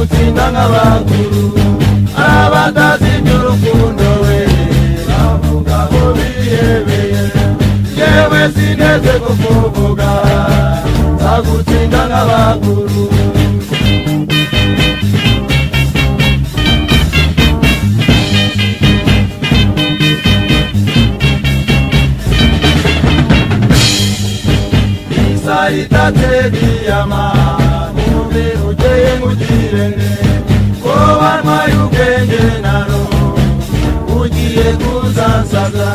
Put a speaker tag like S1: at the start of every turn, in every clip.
S1: nzamutsinda nk'abakuru abatazi iby'urukundo we bavuga ko bihebeye yewe sineze kukuvuga nzagutsinda nk'abakuru itate diyama mubiri uteye mugirene ko wantwaye ubwenge naro ugiye kuzansaza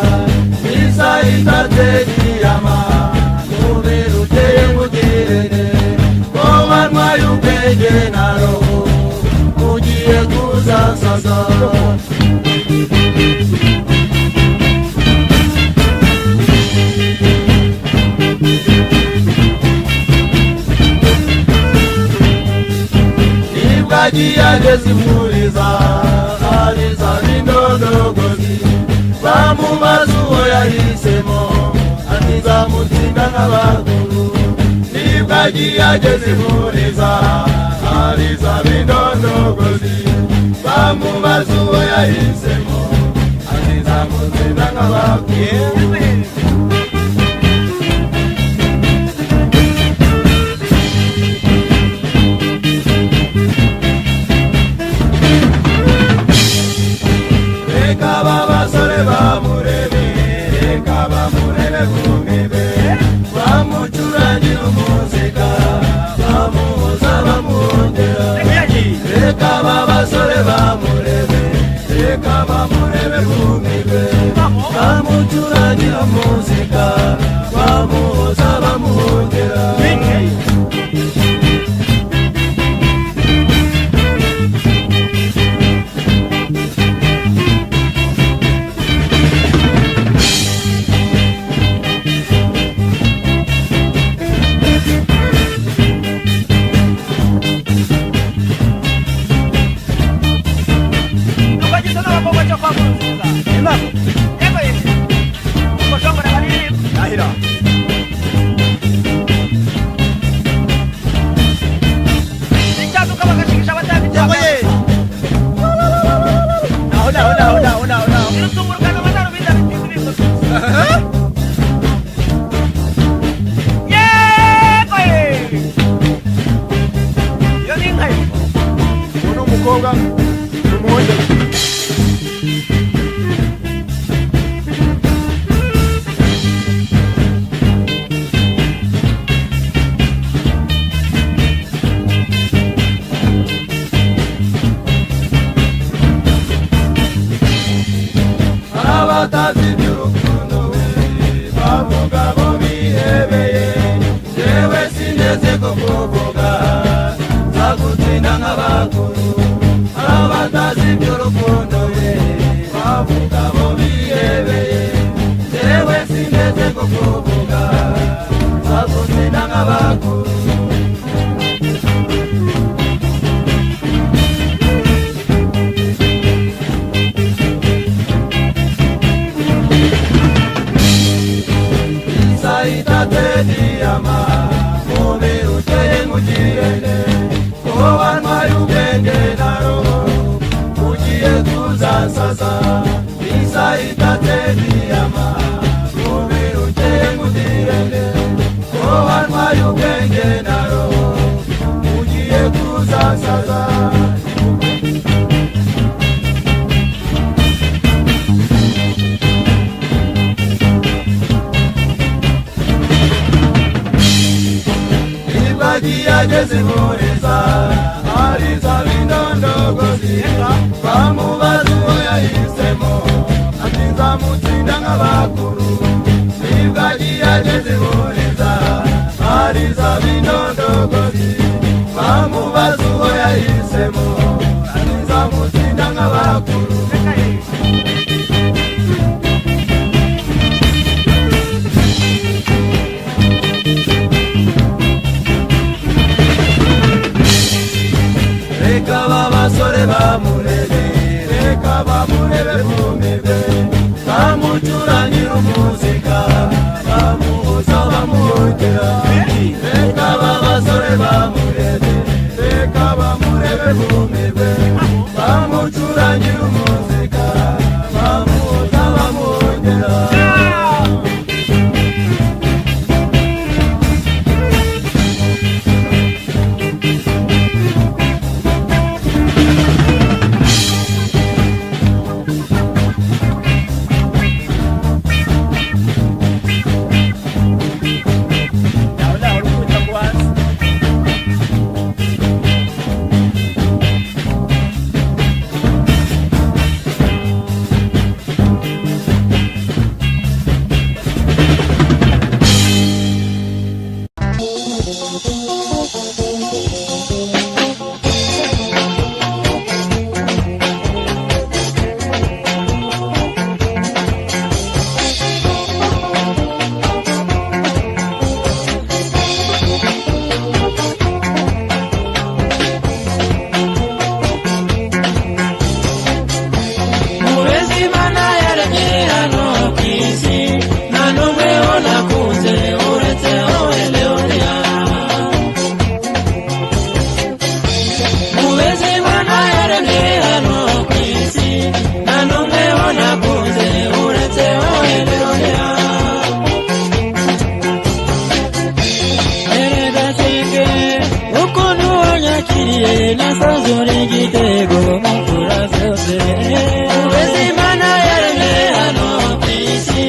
S1: isa itate diyama mubiri uteye mugirene ko wantwaye ubwenge naro ugiye kuzansaza ageze imuriza ariza n'indondogozi bamubaza uwo yahisemo ati nzamutsinda nk'abakuru nibwo agiye ageze imuriza ariza n'indondogozi bamubaza uwo yahisemo ati nzamutsinda nk'abakuru abasore bamurebe reka bamurebe kumebe bamucurangira umuzika bamuhoza bamwongera reka abasore bamurebe reka bamurebe kumebe bamucurangira umuzika bamuhoza bamwongera abatazi iby'urukundo we bavuga ko bihebeye yewe sineze kukuvuga nzagutsinda nk'abakuru abatazi iby'urukundo we bavuga ko bihebeye yewe sineze kukuvuga nzagutsinda nk'abakuru itate diyama mubiri uteye mugirene ko wantwaye ubwenge naro ugiye kuzansaza isa itate diyama mubiri uteye mugirene ko wantwaye ubwenge naro ugiye kuzansaza ageze imuriza ariza n'indondogozi bamubaza uwo yahisemo ati nzamutsinda nk'abakuru nibwo agiye ageze imuriza ariza n'indondogozi bamubaza uwo yahisemo ati nzamutsinda nk'abakuru abasore bamurebe reka bamurebe kumebe bamucurangira umuzika bamuhoza bamwongera reka abasore bamurebe reka bamurebe kumebe
S2: ngufitiye nasanzura igitego mu mfura zose ubeze Imana yaremye hano ku isi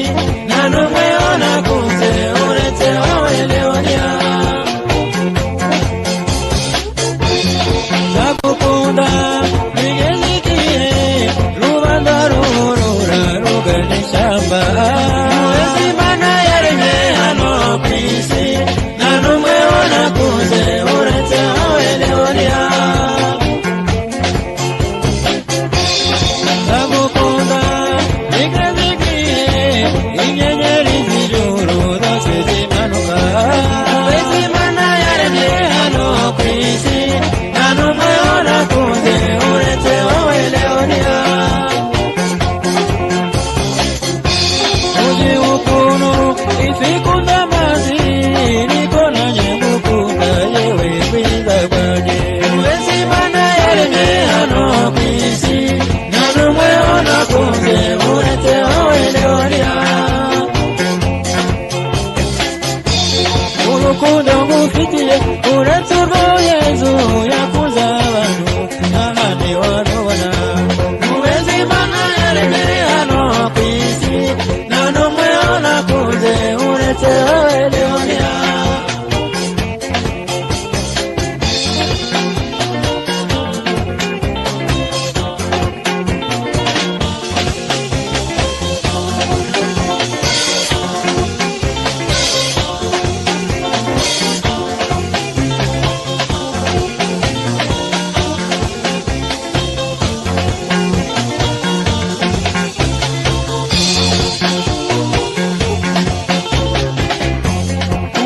S2: nta n'umwe nakunze uretse wowe Leonia ndagukunda bigeze igihe rubanda ruhurura rugana ishyamba ubeze Imana yaremye hano ku isi nta n'umwe nakunze uretse wowe Leonia ndagukunda bigeze igihe inyenyeri z'ijuru zose zimanuka ubeze Imana yaremye hano ku isi nta n'umwe nakunze uretse wowe Leonia uzi ukuntu ifi ikunda amazi niko nanjye ngukunda yewe bwiza bwanjye ubeze Imana yaremye hano ku isi nta n'umwe nakunze uretse wowe Leonia urukundo ngufitiye uretse urwo Yezu yakuze abantu n'ahandi warubona ubeze Imana yaremye hano ku isi nta n'umwe nakunze uretse wowe Leonia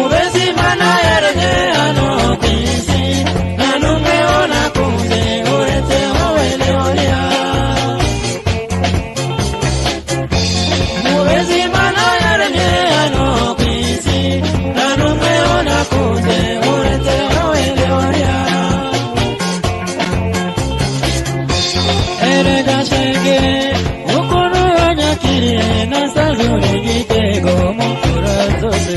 S2: ubeze Imana yaremye hano ku isi nta n'umwe nakunze uretse wowe Leonia ubeze Imana yaremye hano ku isi nta n'umwe nakunze uretse wowe Leonia erega shenge ukuntu wanyakiriye nasanzura igitego mu mfura zose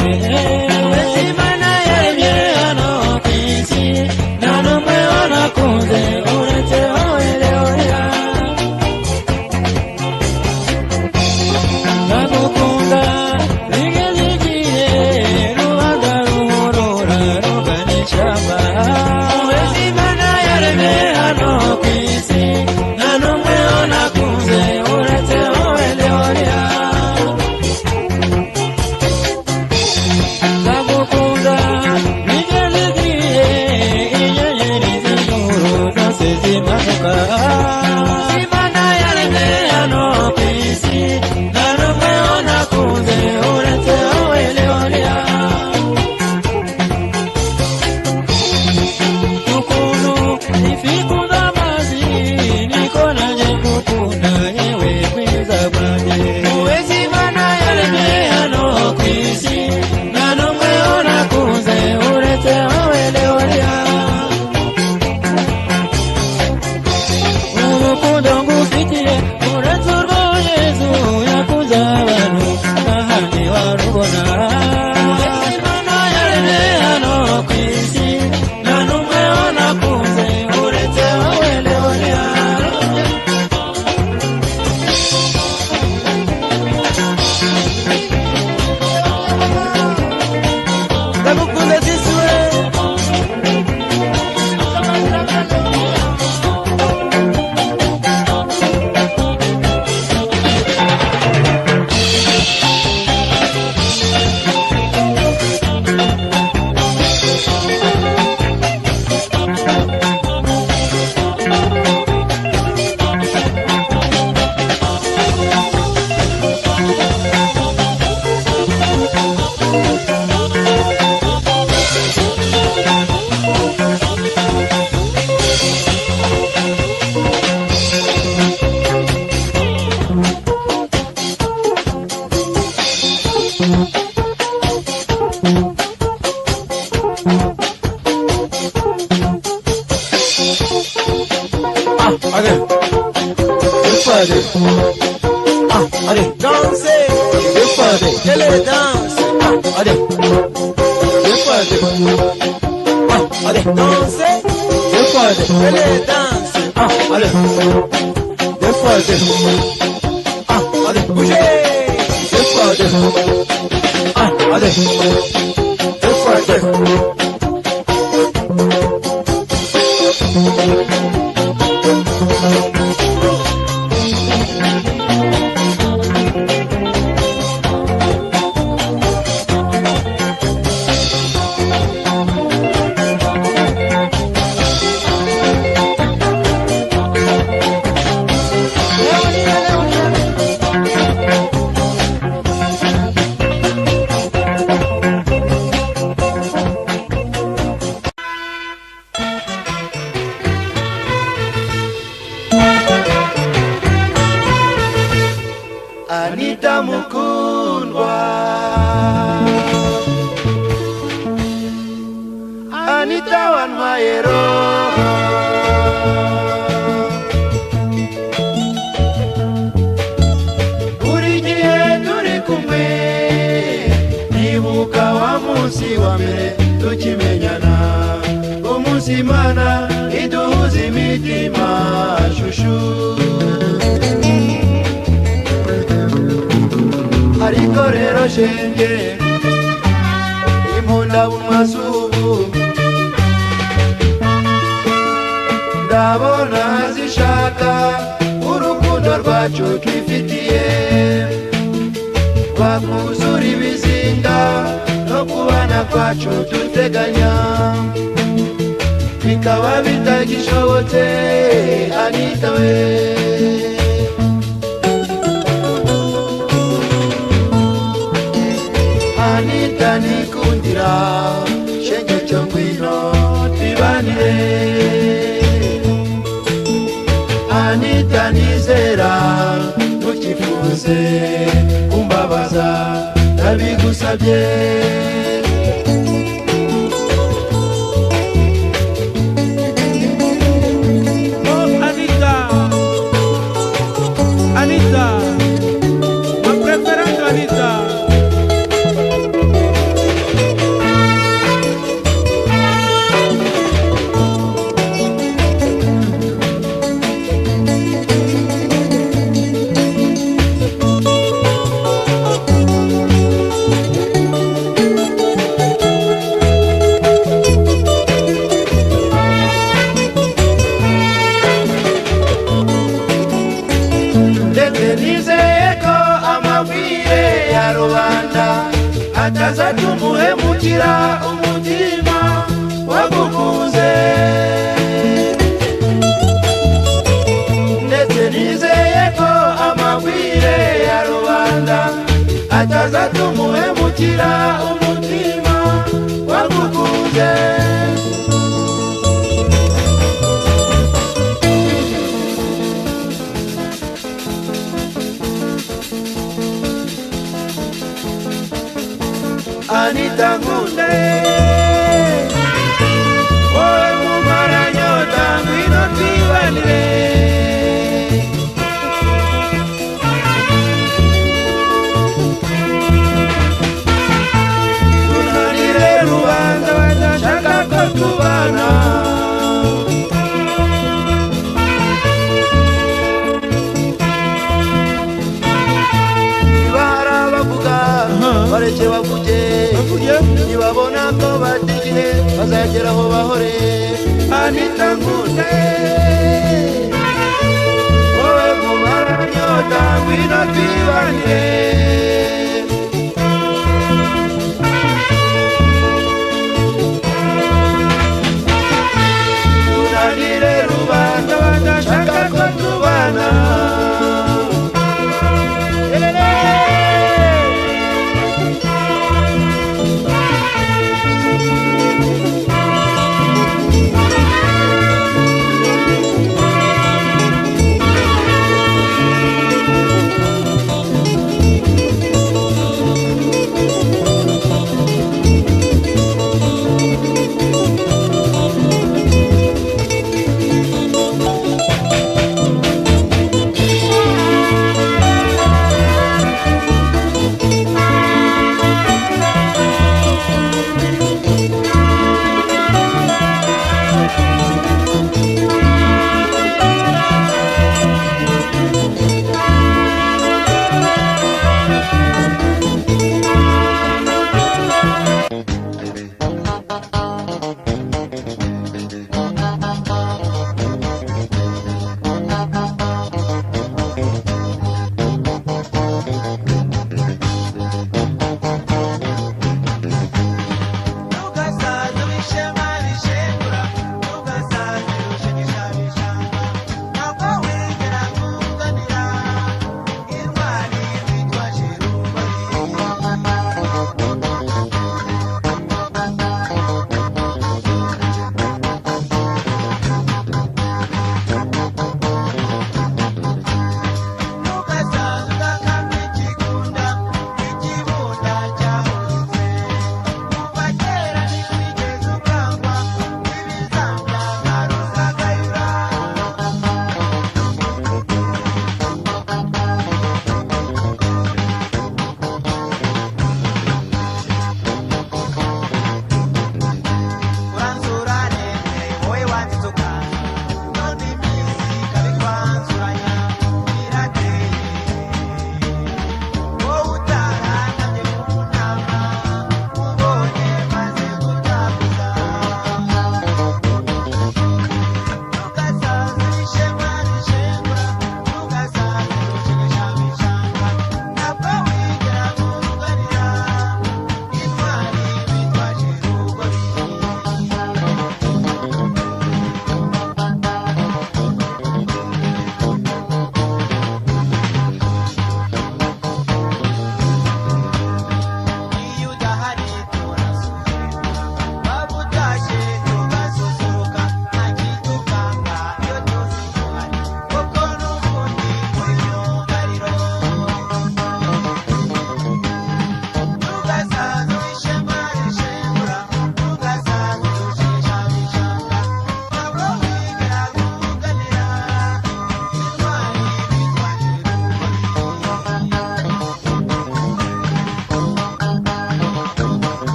S2: ubeze Imana yaremye hano ku isi nta n'umwe nakunze uretse wowe Leonia ndagukunda bigeze igihe rubanda ruhurura rugana ishyamba ubeze Imana yaremye hano ku isi nta n'umwe nakunze uretse wowe Leonia ndagukunda bigeze igihe inyenyeri z'ijuru zose zimanuka Imana yaremye hano ku isi nta n'umwe nakunze uretse wowe Leonia ukuntu ifi ikunda amazi niko nanjye ngukunda yewe bwiza bwanjye ubeze Imana yaremye hano ku isi nta n'umwe nakunze uretse wowe Leonia urukundo ngufitiye uretse urwo Yezu yakuze abantu n'ahandi warubona ubeze Imana yaremye hano ku isi nta n'umwe nakunze uretse wowe Leonia ndagukunda zisure
S1: Allez, allez, dansez, quelle est danse? Allez, allez, dansez, fois de quelle danse. Ah, allez. Deux fois de. Ah, allez, bougez. Deux fois de. Ah, allez. Deux fois de. Anita mukundwa, Anita wanmayero, buri gihe turi kumwe, nibuka wa munsi wa mbere tukimenyana, umunsi Imana iduhuza imitima shushu. Ariko rero shenge impunda bumazubu ndabona zishaka urukundo rwacu twifitiye rwakuzura ibizinga no kubana kwacu duteganya bikaba bitagishobotse Anita we. Anita nikundira shenge cyo ngwino twibanire, Anita nizera ntukifuze kumbabaza ndabigusabye.
S3: Oh Anita, Anita, ma preferendo Anita.
S1: Nizeye ko amabwire ya rubanda atazatumuhemukira umutima wagukunze, ndetse nizeye ko amabwire ya rubanda atazatumuhemukira umutima wagukunze. Anita nkunde, wowe mumara nyota ngwino twibanire, tunanire rubanda badashaka ko tubana. Bareke bavuge nibabona ko batigire bazagera aho bahore. Anita nkunde, wowe mumara nyota ngwino twibanire, tunanire rubanda badashaka ko tubana.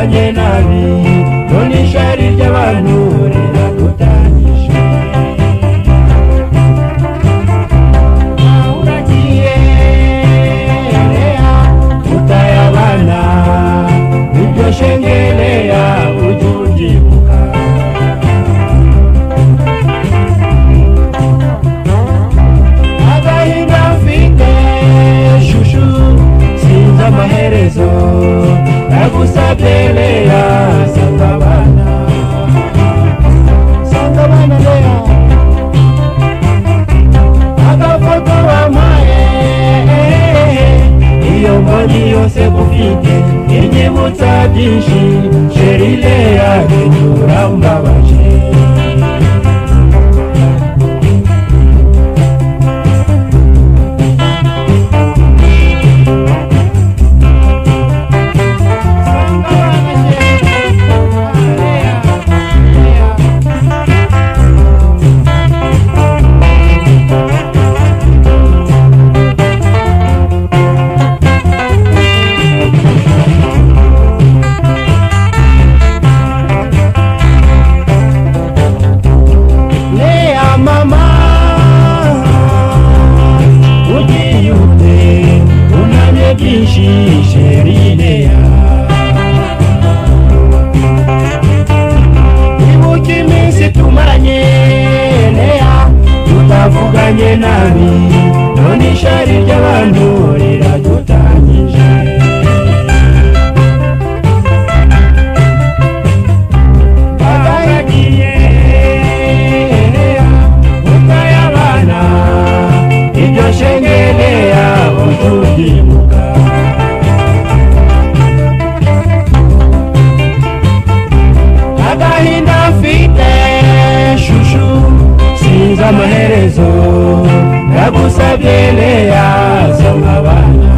S2: twavuganye nabi none ishari ry'abantu riradutanyije. Uragiye utaye abana ibyo shengereya ujye ubyibuka. Agahinda mfite shushu sinzi amaherezo nagusabye Leya sanga abana Leya. Agafoto wampaye iyo mboni yose gufite inyibutsa byinshi sheri Leya binyura mbabaje. Sheri Leya ibuka iminsi tumaranye Leya tutavuganye nabi none ishari ry'abantu riradutanyije. Baragiye Leya utaye abana ibyo shengereya utubyibuka. Agahinda mfite shushu sinzi amaherezo nagusabye Leya sanga abana.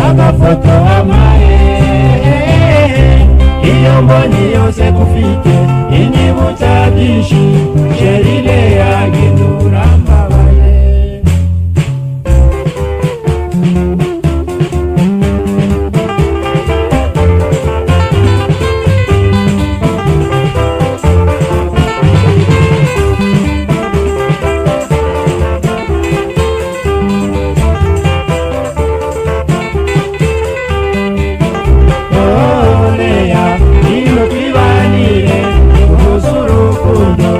S2: Agafoto wampaye iyo mboni yose gufite inyibutsa byinshi sheri Leya gendura mbabaye. Leya ino twibanire urukundo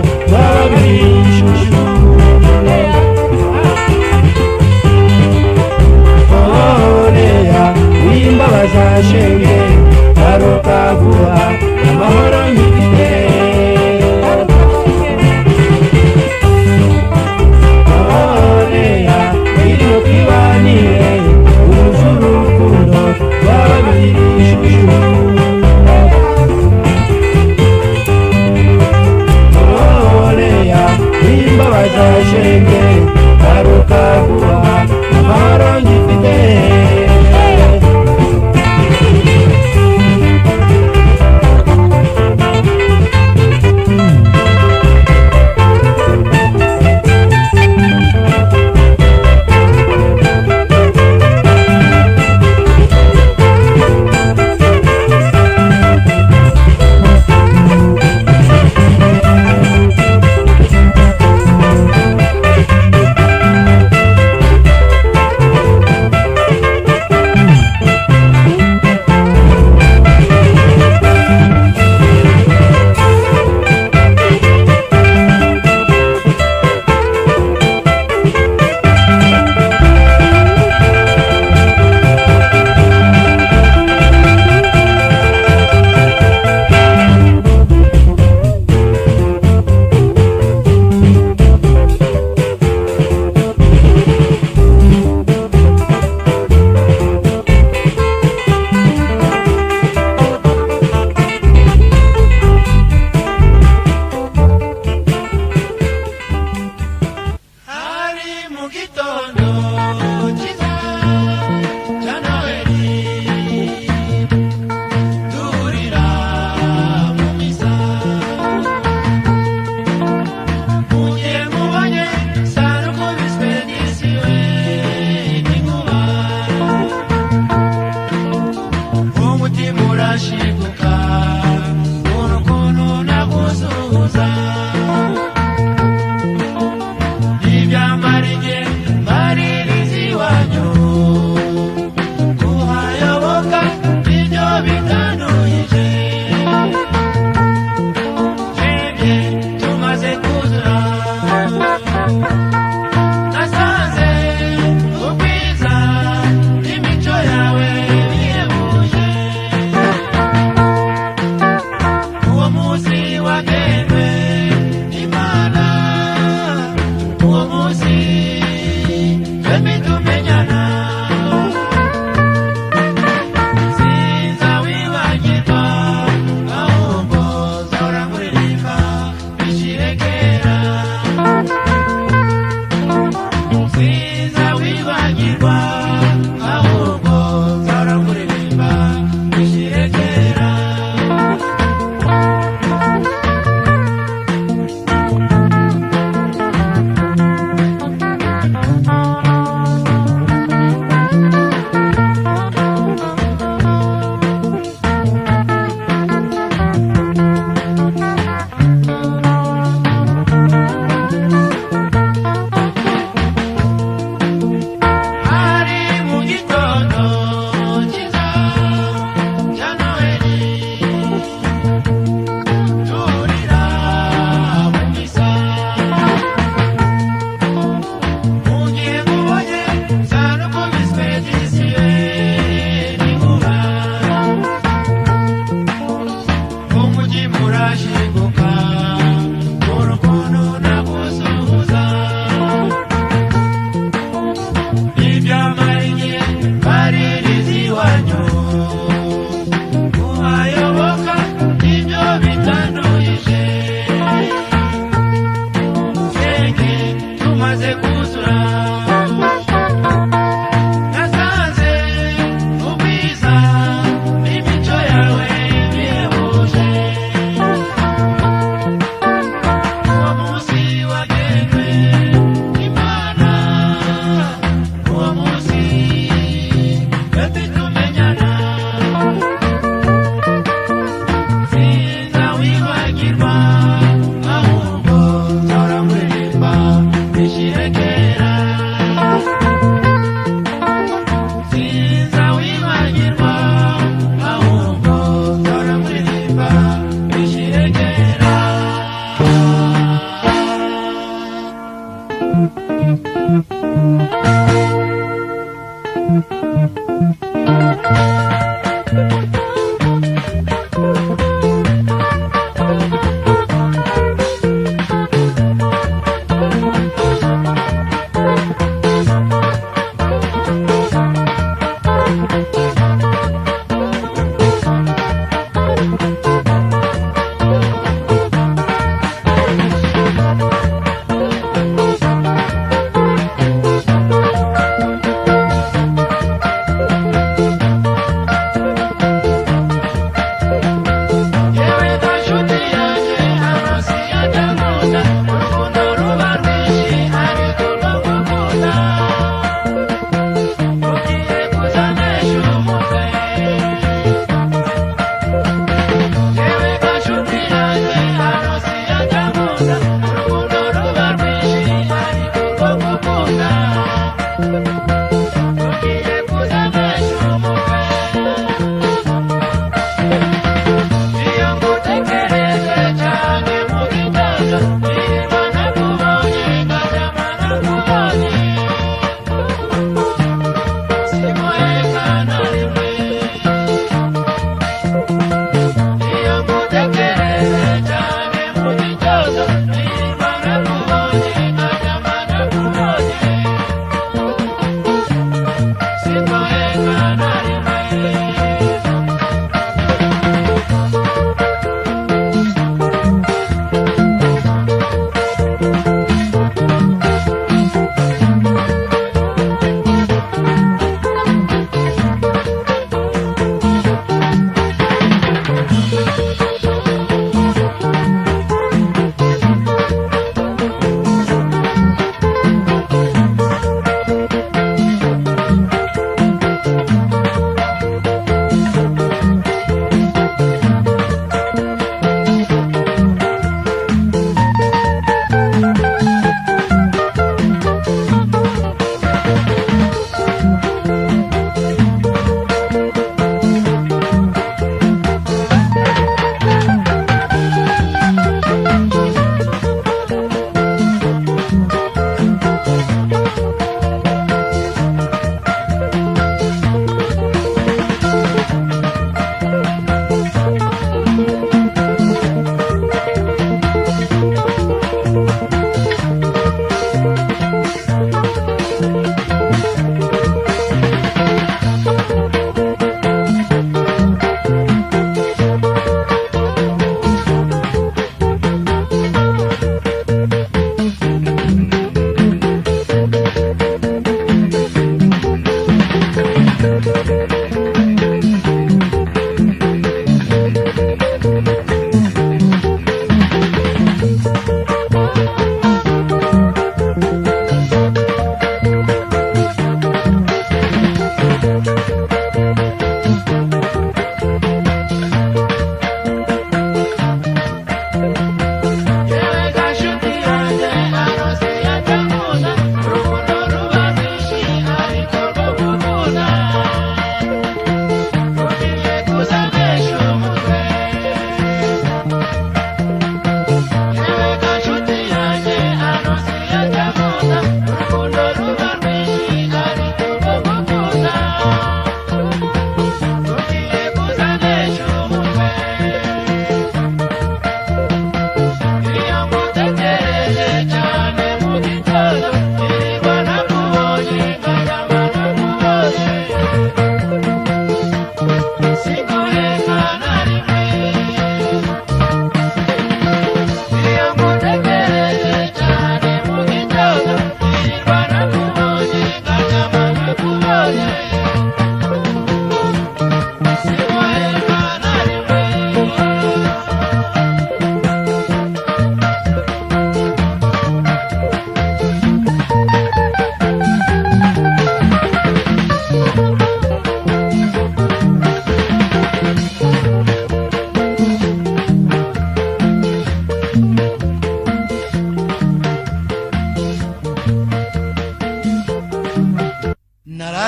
S2: uwo munsi twembi tumenyana sinzawibagirwa ahubwo nzahora nkuririmba bishire kera sinzawibagirwa ahubwo nzahora nkuririmba bishire kera ari mu gitondo cyiza cya noheli turira mu misa mu gihe mubonye nsa n'ukubiswe disiye n'inkuba umujyi murashinguka urukundo nagusuhuza ibyamariye baririza iwanyu muhayoboka ibyo bitanduyije senge tumaze kuzura nasanze ubwiza n'imico yawe bihebuje uwo munsi wagenwe imana uwo munsi twembi tumenyana sinzawibagirwa ahubwo nzahora nkuririmba bishire kera sinzawibagirwa ahubwo nzahora nkuririmba bishire kera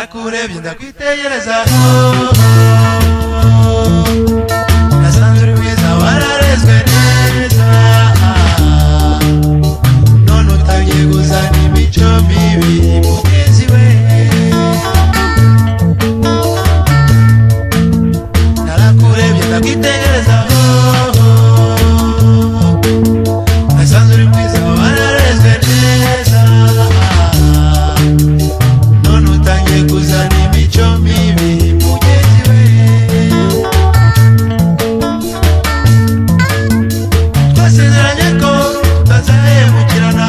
S1: narakurebye ndakwitegereza nasanze uri mwiza wararezwe neza none utangiye kuzana imico mibi mugenzi we narakurebye ndakwitegereza nasanze uri mwiza wararezwe neza none utangiye kuzana imico mibi mugenzi we twasezeranye ko tutazahemukirana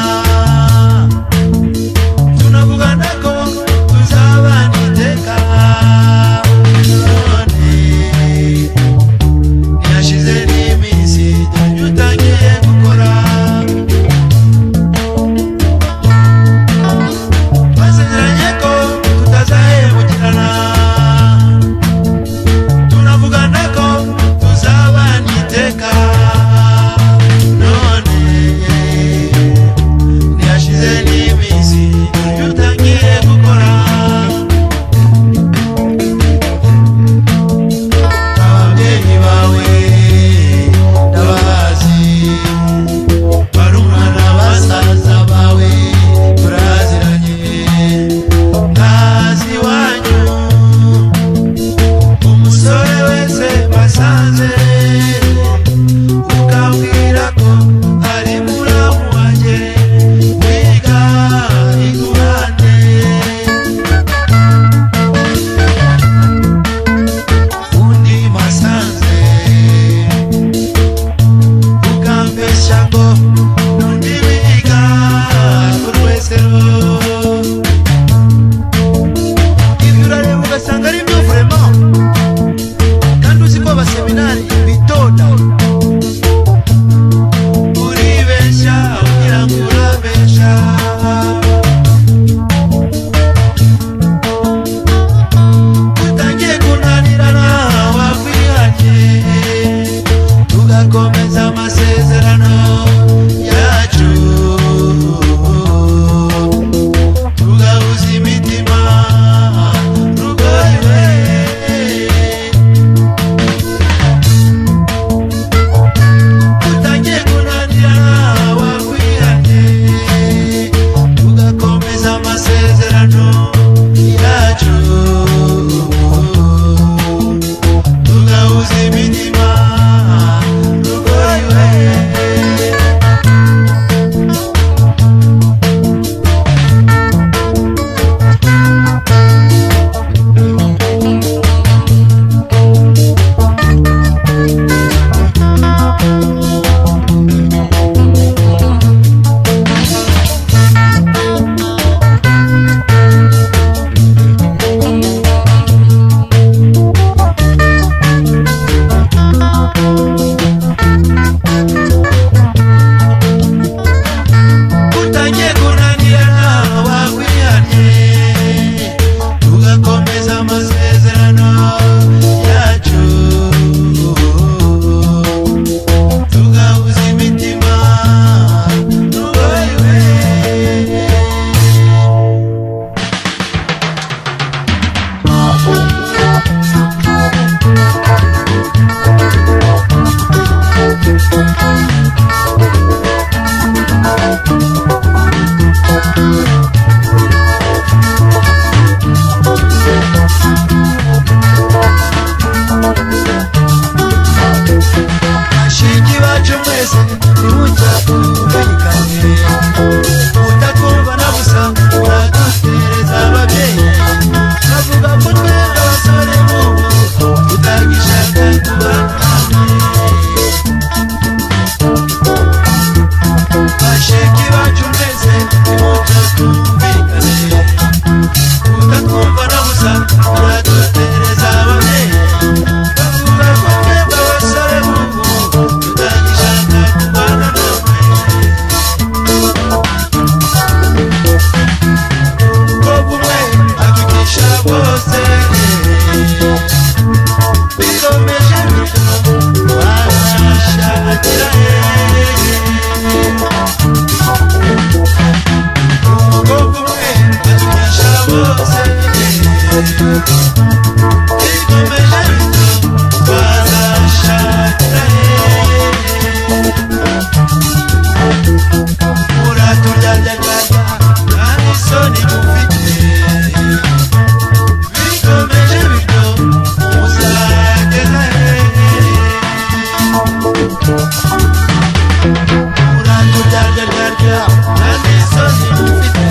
S2: isoni mufite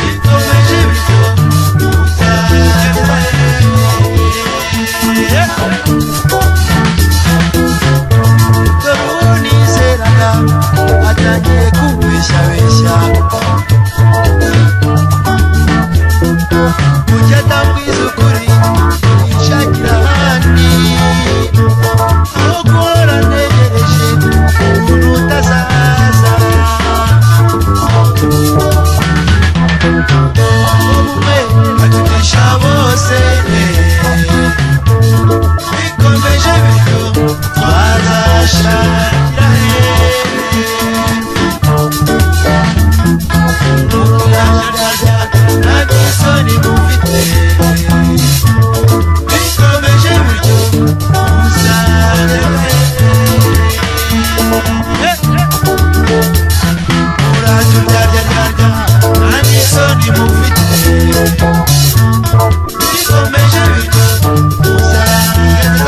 S2: bikomeje bityo dore nizeraga atangiye kubeshyabeshya kujya atambwiza ukuri yishakira ahandi aho guhora ntegereje umuntu utazaza umwe adutisha bose bikomeje bityo twazashakira nta isoni mufite bikomeje bityo muzarebe muraturyaryarya nta isoni mufite bikomeje bityo muzarebe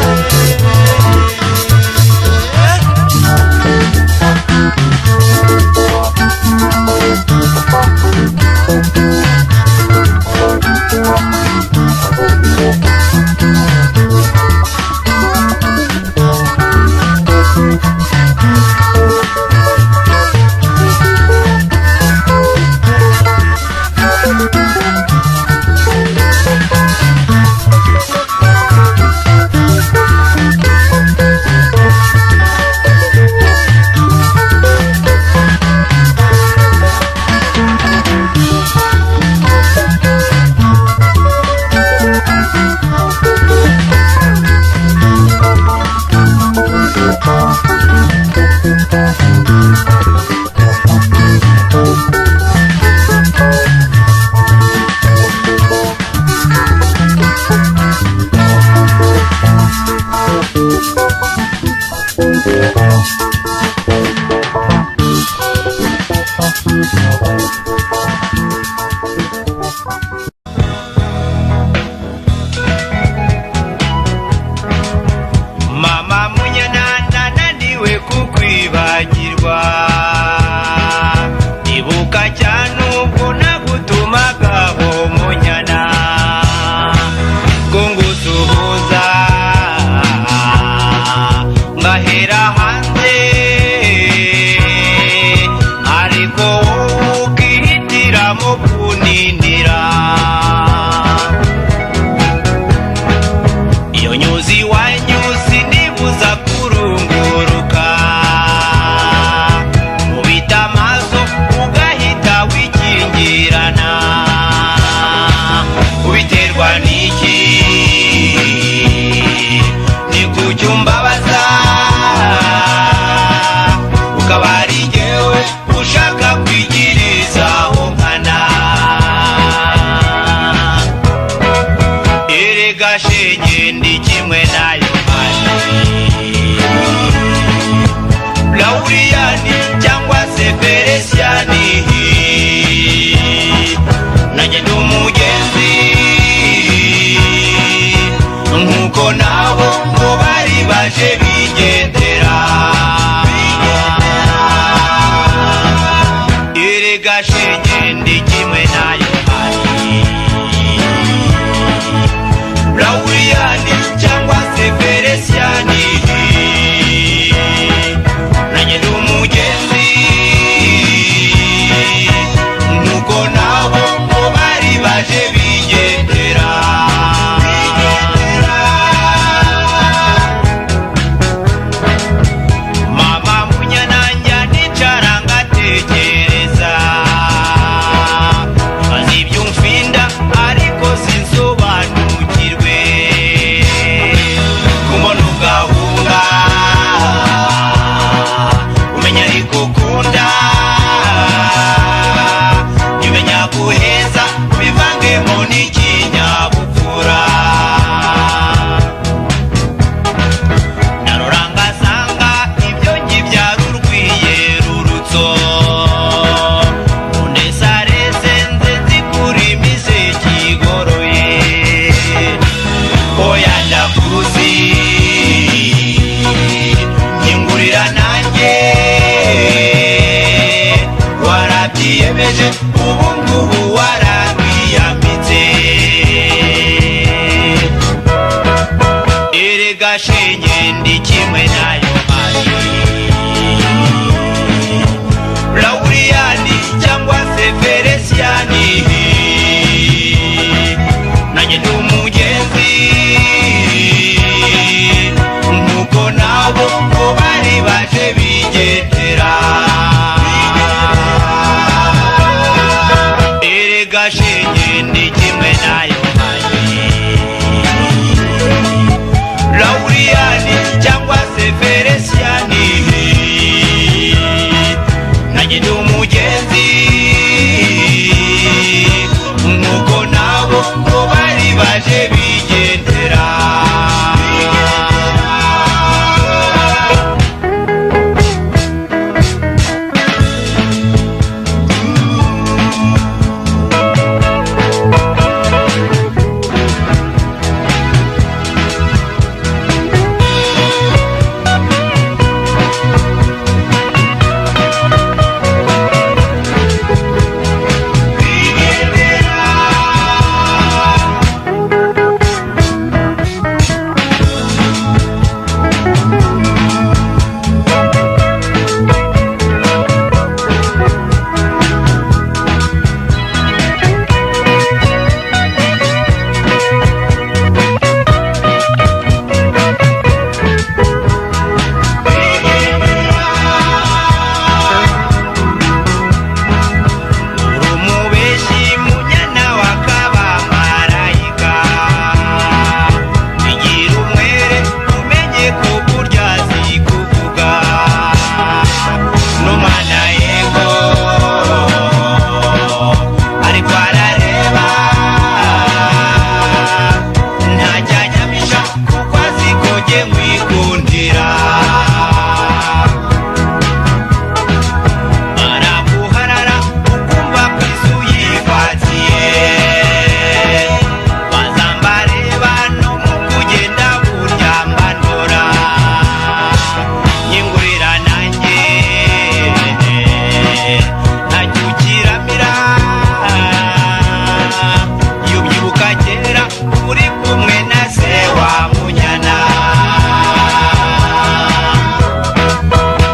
S2: Mama Munyanana naniwe kukwibagirwa ibuka cyane ubwo nagutumagaho Munyana ngo ngusuhuza ngahera hanze ariko wowe ukihitiramo kunindira iyo nyuzi wanyuzi nibuza kurunguruka ubita amaso ugahita wikingirana ubiterwa n'iki ni kucyumbabaza ukaba ari jyewe ushaka kwigirizaho nkana erega shenge ndi kimwe nayo Lauriyani cyangwa se Feresiyani nanjye ndi umugenzi nk'uko nabo ngo bari baje bigendera erega shenge ndi kimwe nayo Lauriyani cyangwa se Feresiyani nanjye ndi umugenzi nk'uko nabo ngo bari baje bigendera Mama Munyana njya nicara ngatekereza warabyiyemeje ubu ngubu warabwiyambitse. Erega shenge ndi kimwe nayo mari Lauriyani cyangwa se Feresiyani, nanjye ndi umugenzi nkuko nabo ko bari baje bigendera. Erega shenge ndi kimwe nayo mari Lauriyani cyangwa se Feresiyani, nanjye ndi umugenzi nkuko nabo ko bari baje bigendera.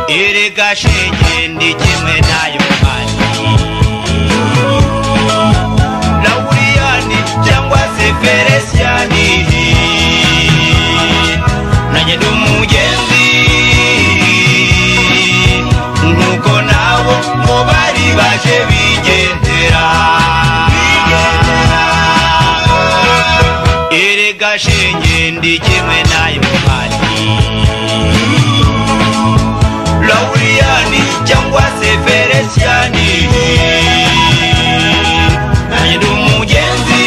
S2: Erega shenge ndi kimwe nayo mari Lauriyani cyangwa se Feresiyani, nanjye ndi umugenzi nkuko nabo ngo bari baje bigendera. Erega shenge ndi kimwe nayo mari Lauriyani cyangwa se Feresiyani, nanjye ndi umugenzi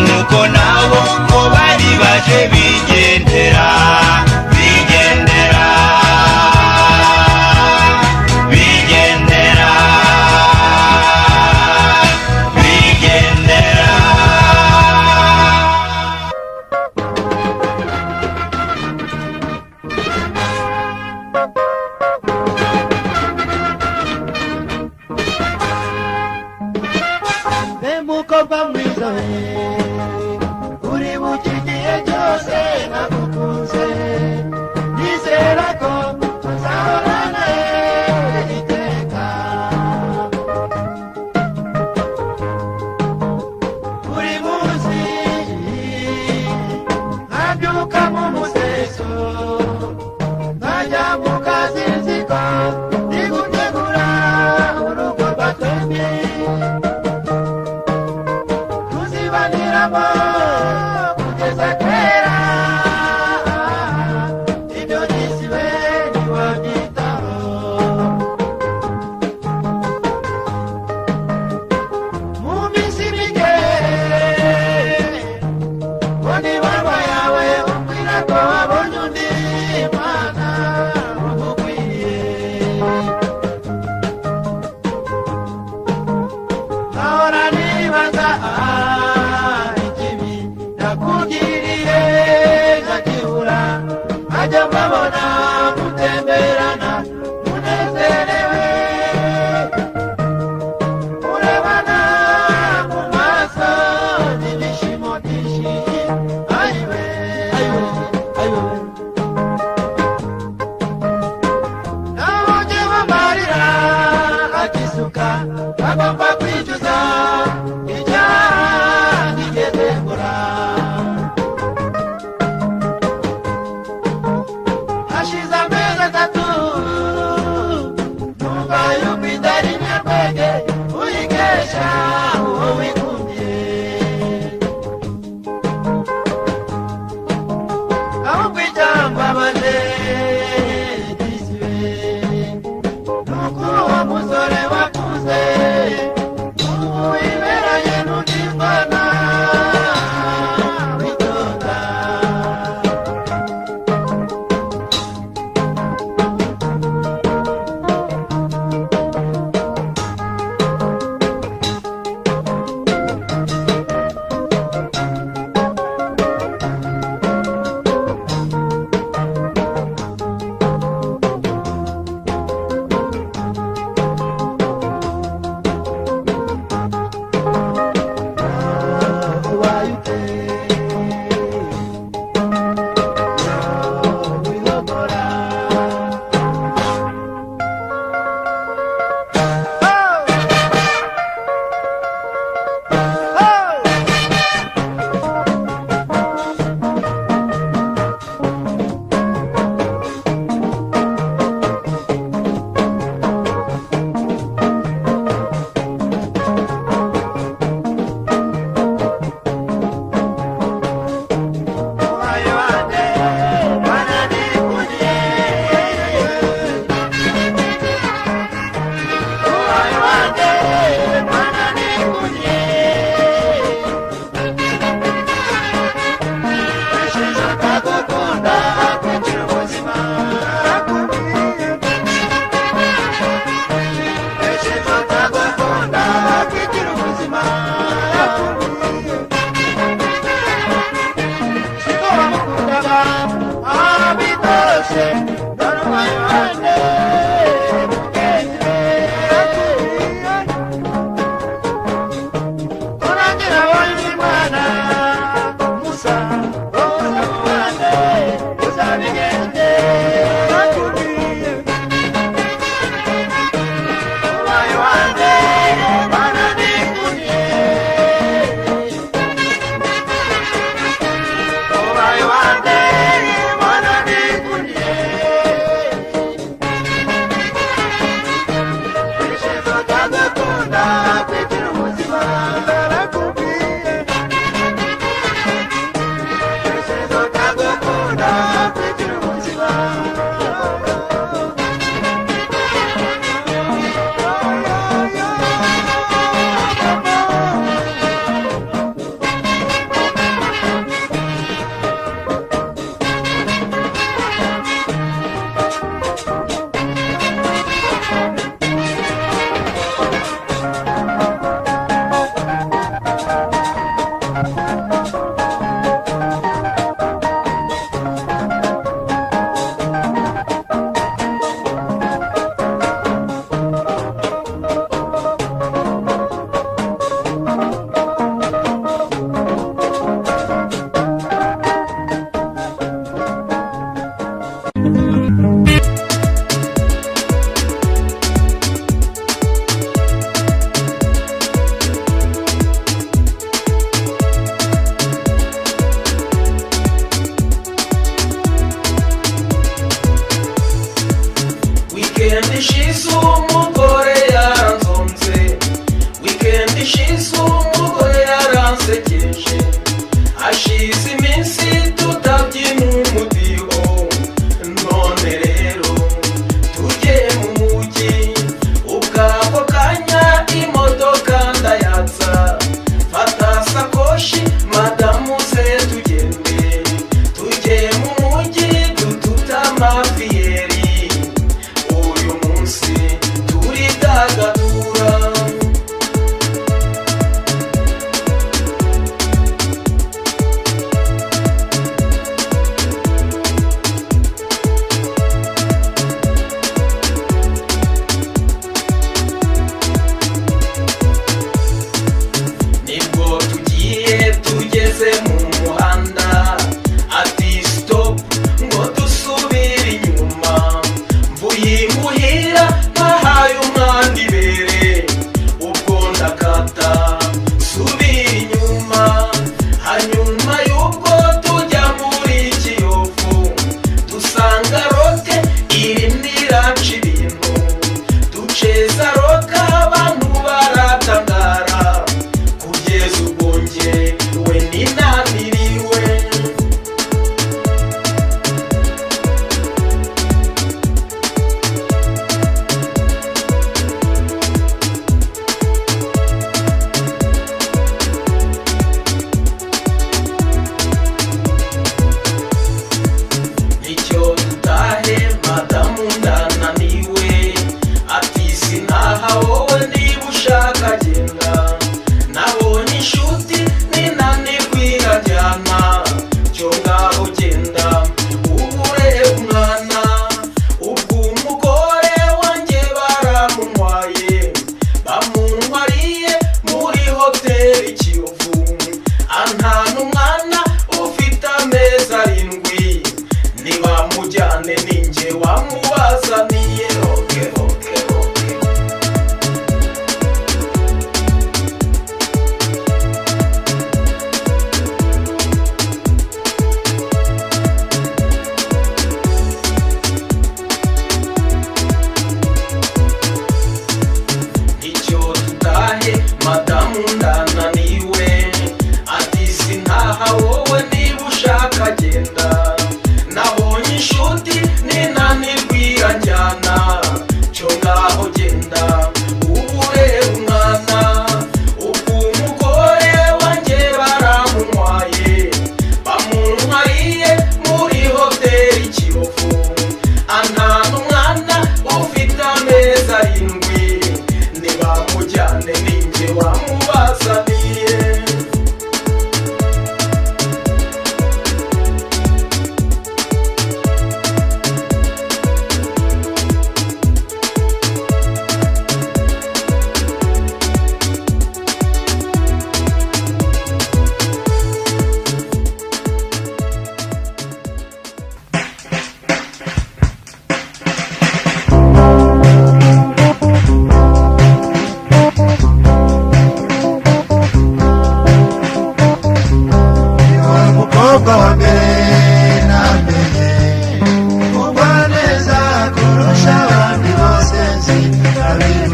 S2: nkuko nabo ko bari baje bigendera. Bigendera, bigendera, bigendera.
S4: Mukobwa mwiza uri bukigiye cyose nagukunze, nizera ko tuzahorana iteka. Buri munsi nkabyuka mu museso nkajya mu kazi nzi ko ndi gutegura urugo rwa twembi. Bani mukuru wa musore wakuze ubu iberanye n'undi mwana witonda.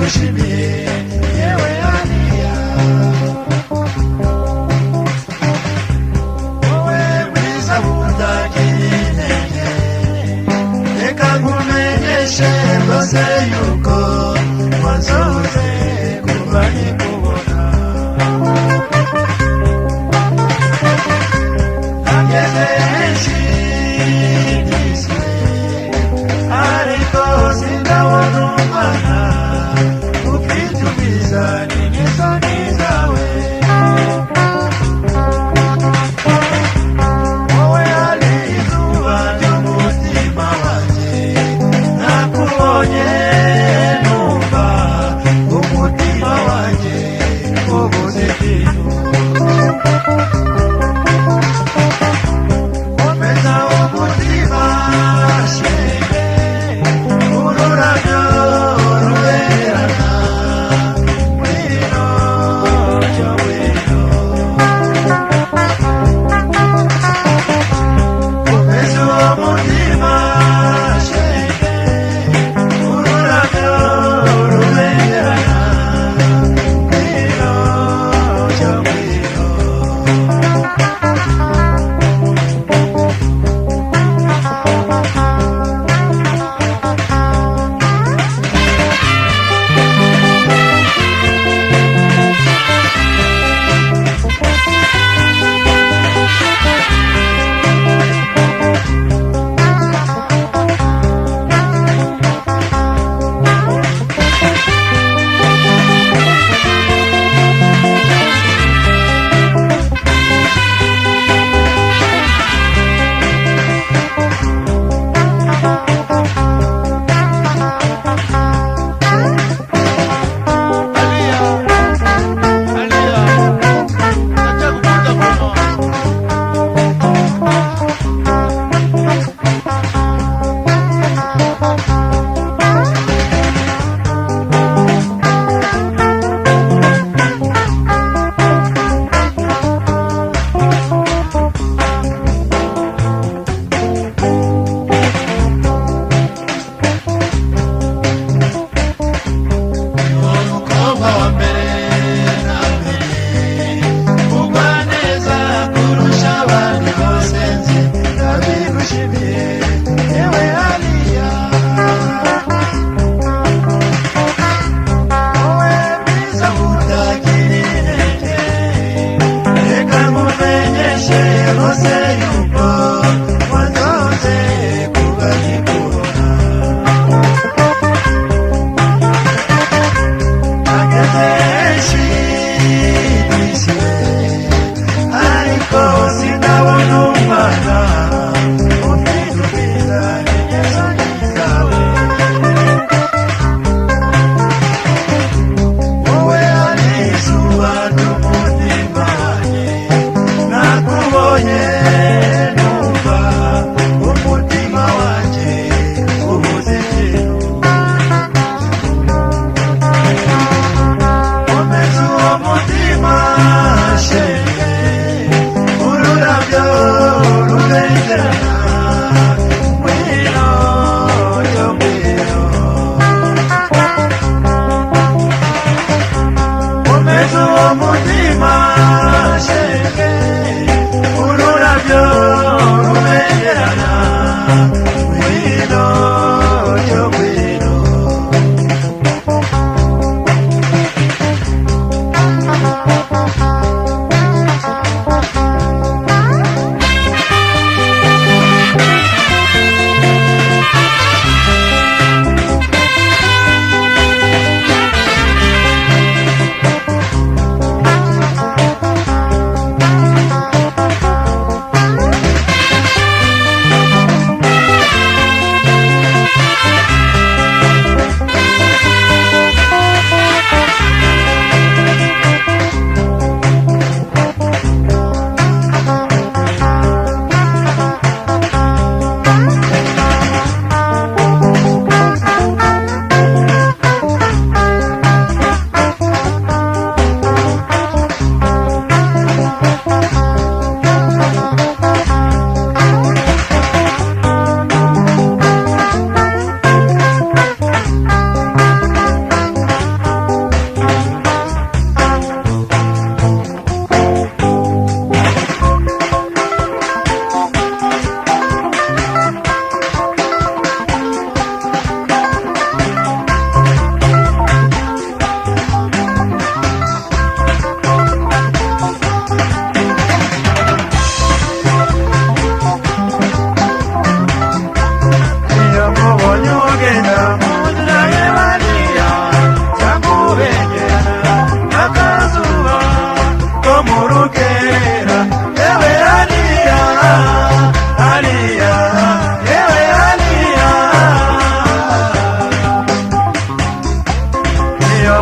S4: ndagushimiye yewe Aniya, wowe mwiza utagira intege, reka nkumenyeshe rwose yuko wanzoze kuva nkikubona. Nageze henshi kw'isi ariko sindabona umwana ufite ubwiza n'ingeso zawe, wowe ari izuba ry'umutima wanjye, nakubonye numva umutima wanjye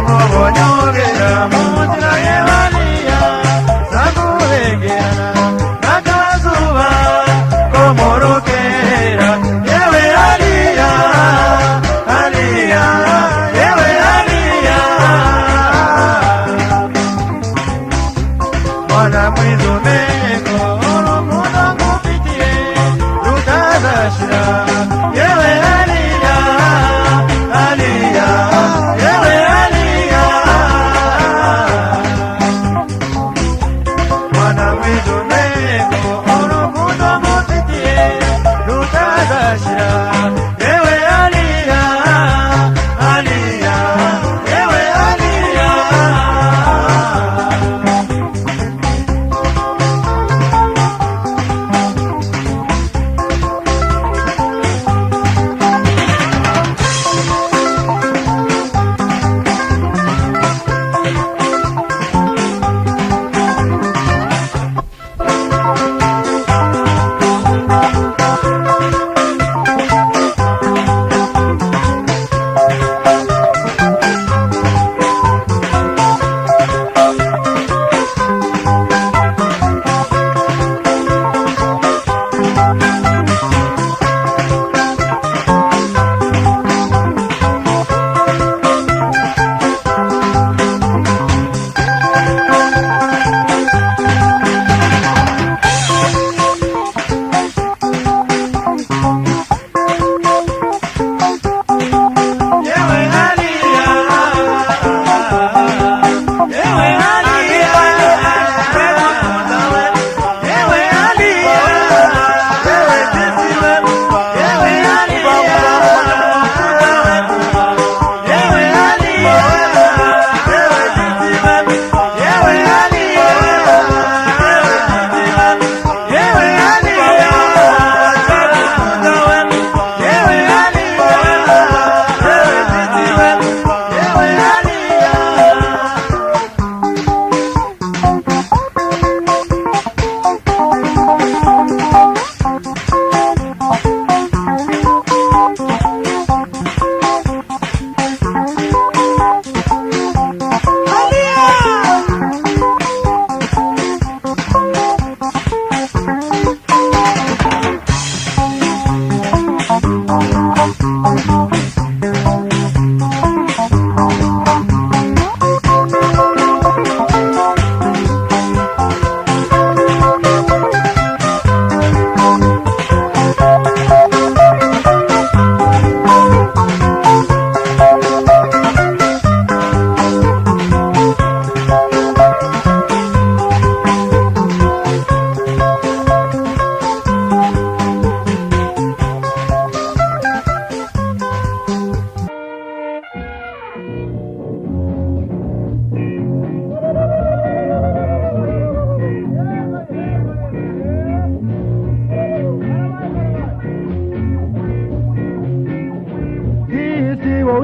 S4: mubonyogera mu nzira y'Eliya zaguhengerana n'akazuba ko mu rukera yewe Eliya Eliya yewe Eliya mwana mwiza umenye ko urukundo ngufitiye rutazashira yewe Eliya Eliya yewe Eliya mwana mwiza umenye ko urukundo ngufitiye rutazashira yewe Eliya Eliya yewe Eliya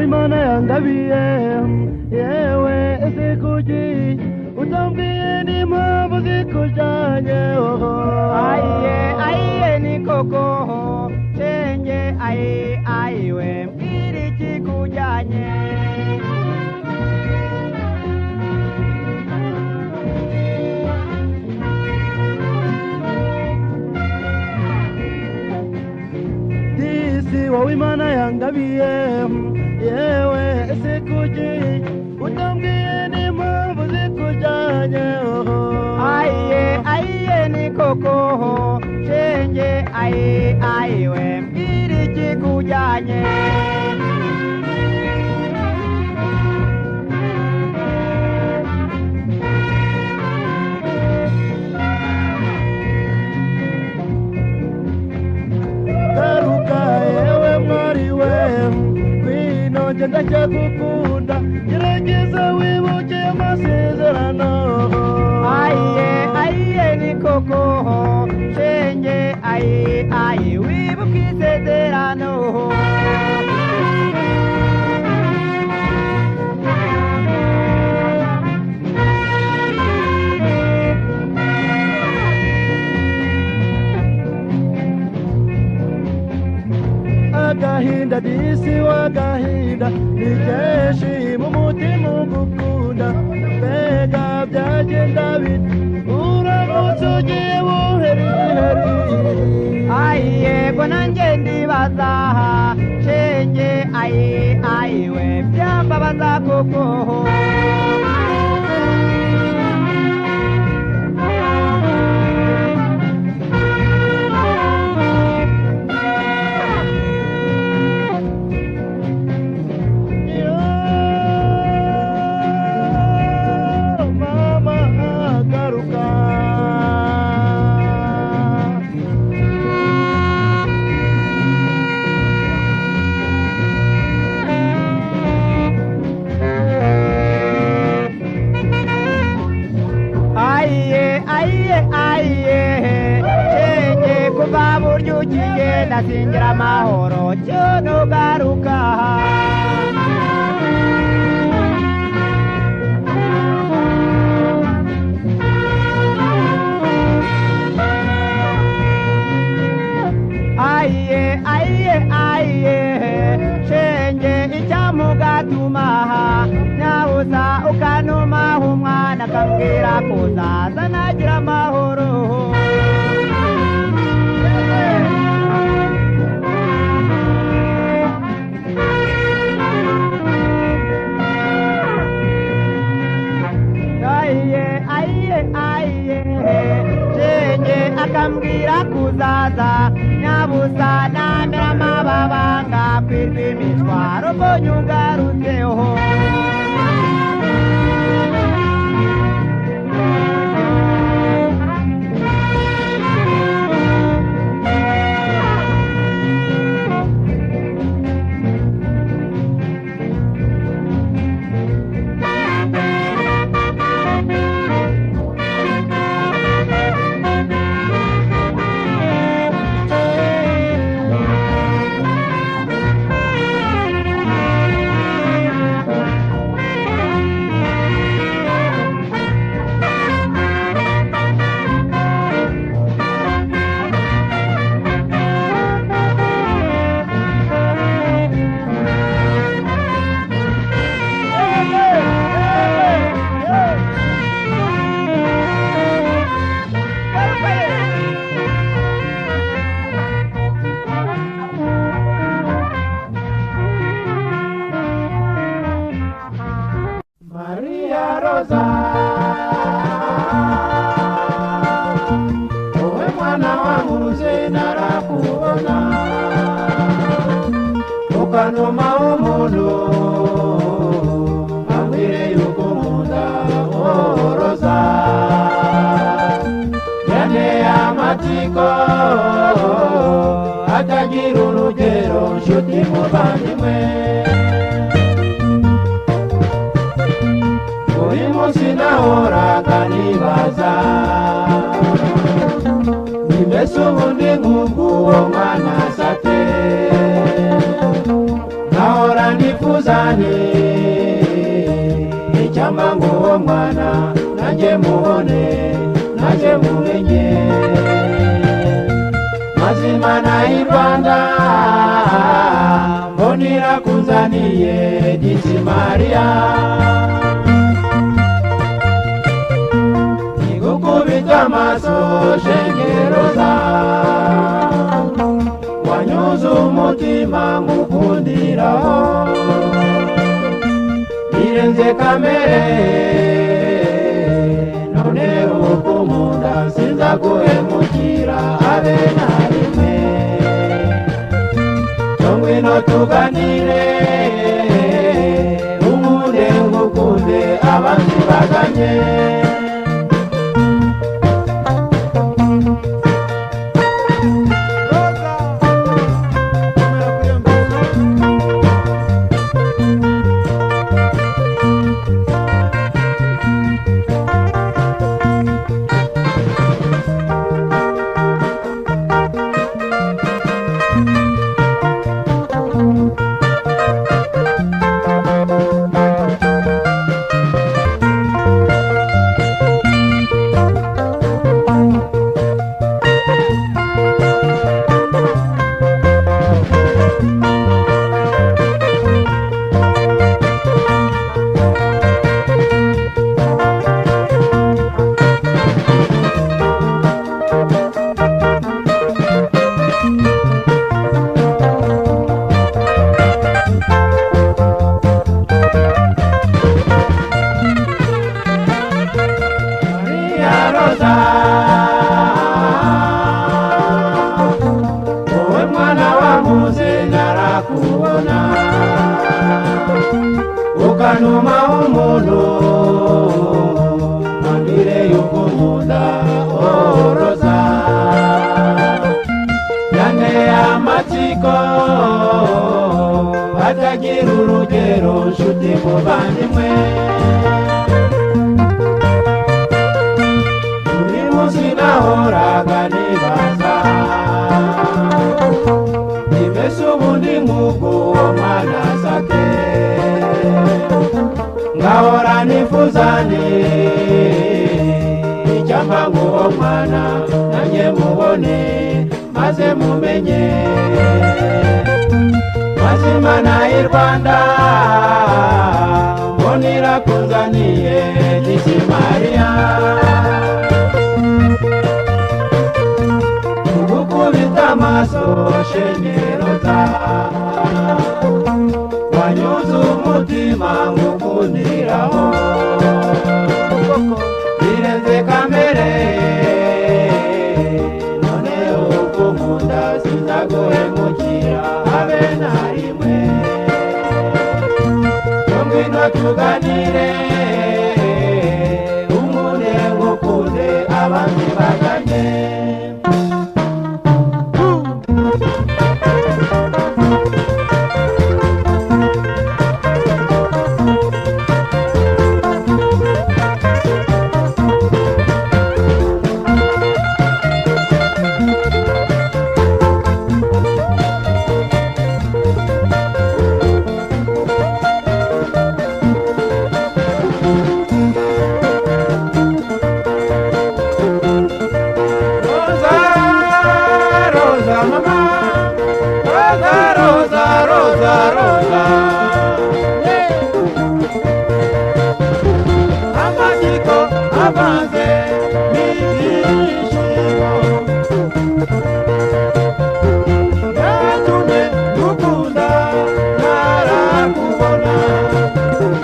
S2: Imana yangabiye yewe ese kuki utambwiye n'impamvu zikujanye
S5: aiye ni koko chenge aiwe mbiri kikujanye
S2: disi wowe Imana yangabiye yewe ese kuki utambwiye n'impamvu zikujanye
S5: aiye ni koko chenge aiwe mbiri kikujanye
S2: garuka yewe mwari we kwino ngenda cyagukunda gerageza wibuke amasezerano
S5: aiye ni koko chenge wibuke isezerano
S2: agahinda disi wagahinda ni kenshi mu mutima
S5: yego nanjye ndibaza shenge ayiwe byambabaza koko kuva buryo ukigenda singira amahoro cyo nugaruka shenge icyamugatuma nyabusa ukanumaho umwana akambwira kuzaza nagira amahoro shenge akambwira kuzaza nyabusa namera amababa ngakwirwa imitwaro mbonye ugarutseho Maria Rosa, owe mwana wangu narakuona ukanoma umuntu ambwire yuko nkunda Rosa yane amatiko atagira urugero nshuti muvandimwe buri munsi nahoraga nibaza mbese ubundi nk'ubwo uwo mwana asate nahora nifuza nti icyampa ngo uwo mwana nanjye mubone nanjye mumenye mazimana y'i Rwanda mbonera kunzaniye disi Maria amaso shenge Rosa wanyuze umutima ngukundiraho birenze kamere none ukumuda sinza guhemukira abe na rimwe ngwino tuganire unkunde ngukunde abandi baganye numa umuntu ambire yuko nkunda Roza yanteye amatsiko atagira urugero nshuti muvandimwe buri munsi nahoraga nibaza mbese ubundi nk'ubwo uwo mwana sate ngahora nifuza nti icyampa nk'uwo mwana nanjye mubone maze mumenye mazimana y'i Rwanda mbonera kunzaniye Disi Mariya gukubita amaso shenge Roza wanyuze umutima ngukundiraho birenze kamere none uko nkunda sinzaguhemukira habe na rimwe ngwino tuganire unkunde ngukunde abandi baganye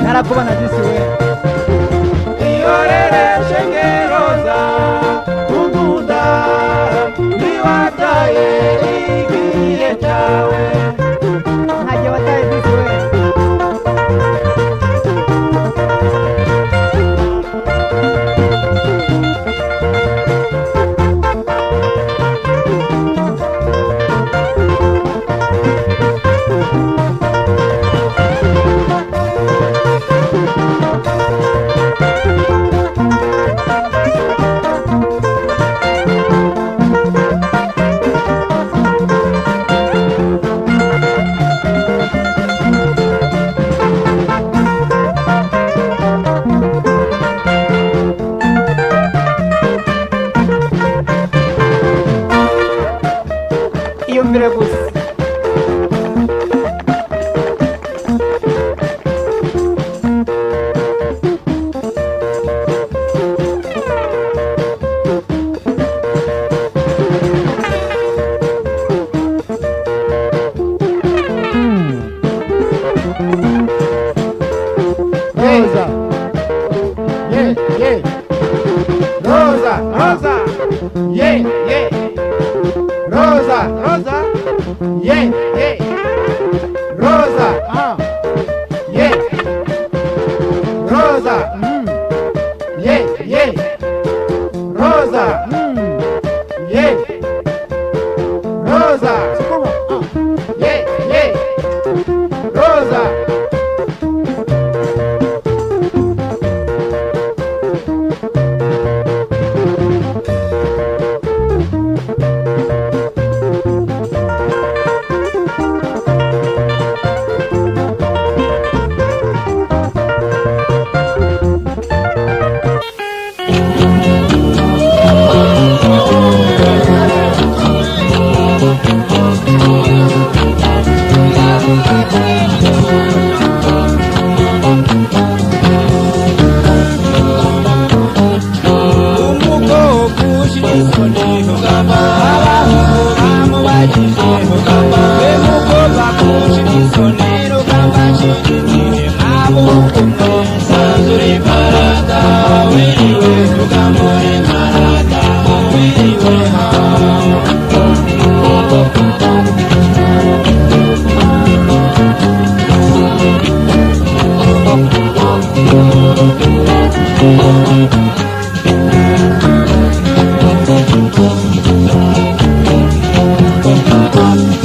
S1: narakubona Disi we
S5: iyorere shenge Roza ukunda niwataye igihe cyawe
S1: ntajye wataye Disi we iyumvire gusa
S5: Roza Roza Roza Roza Roza Roza Roza Roza Roza Roza
S2: Thank you.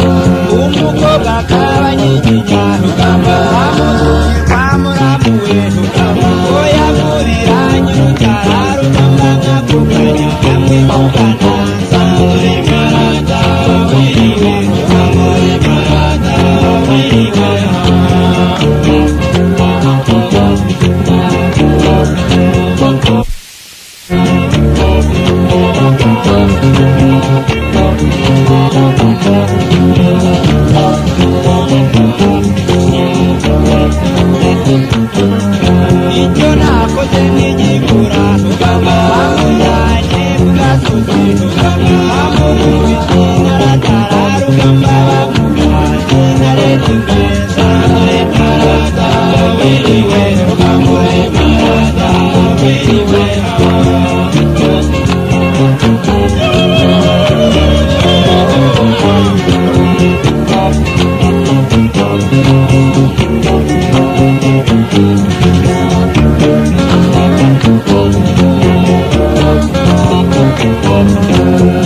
S2: umukobwa kabanyiginya rugamba wamuramuwe rugamba oya muriranye rubyara rugamba mwakuganya kamwe mugana nsanzure marata wiriwe rugamba marata wiriwe icyo nakoze ntigikura rugamba bamujyanye ku gasozi rugamba bamukubitiye ntaratara rugamba bamujyanye ntaretse mbeza dore marata wiriwe rugamba marata wiriwe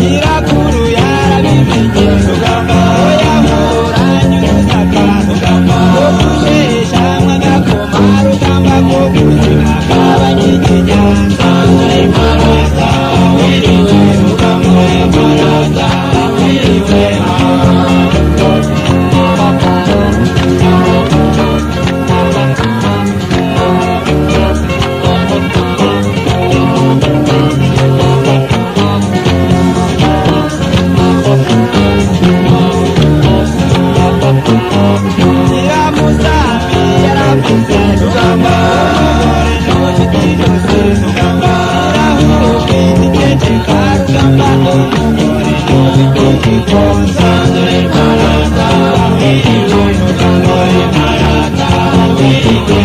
S2: nyirakuru yarabimenye rugamba oya muranye urutaka rugamba ko gushesha mwagakoma rugamba ko kuzima kabanyiginya nsanzure marata wiriwe rugamba marata wiriwe nyiramusambi yaravuze rugamba umugore n'ufite ijosi rugamba irahuruka igiceceka rugamba umugore n'ufite igikoni nsanzure marata wiriwe rugamba marata wiriwe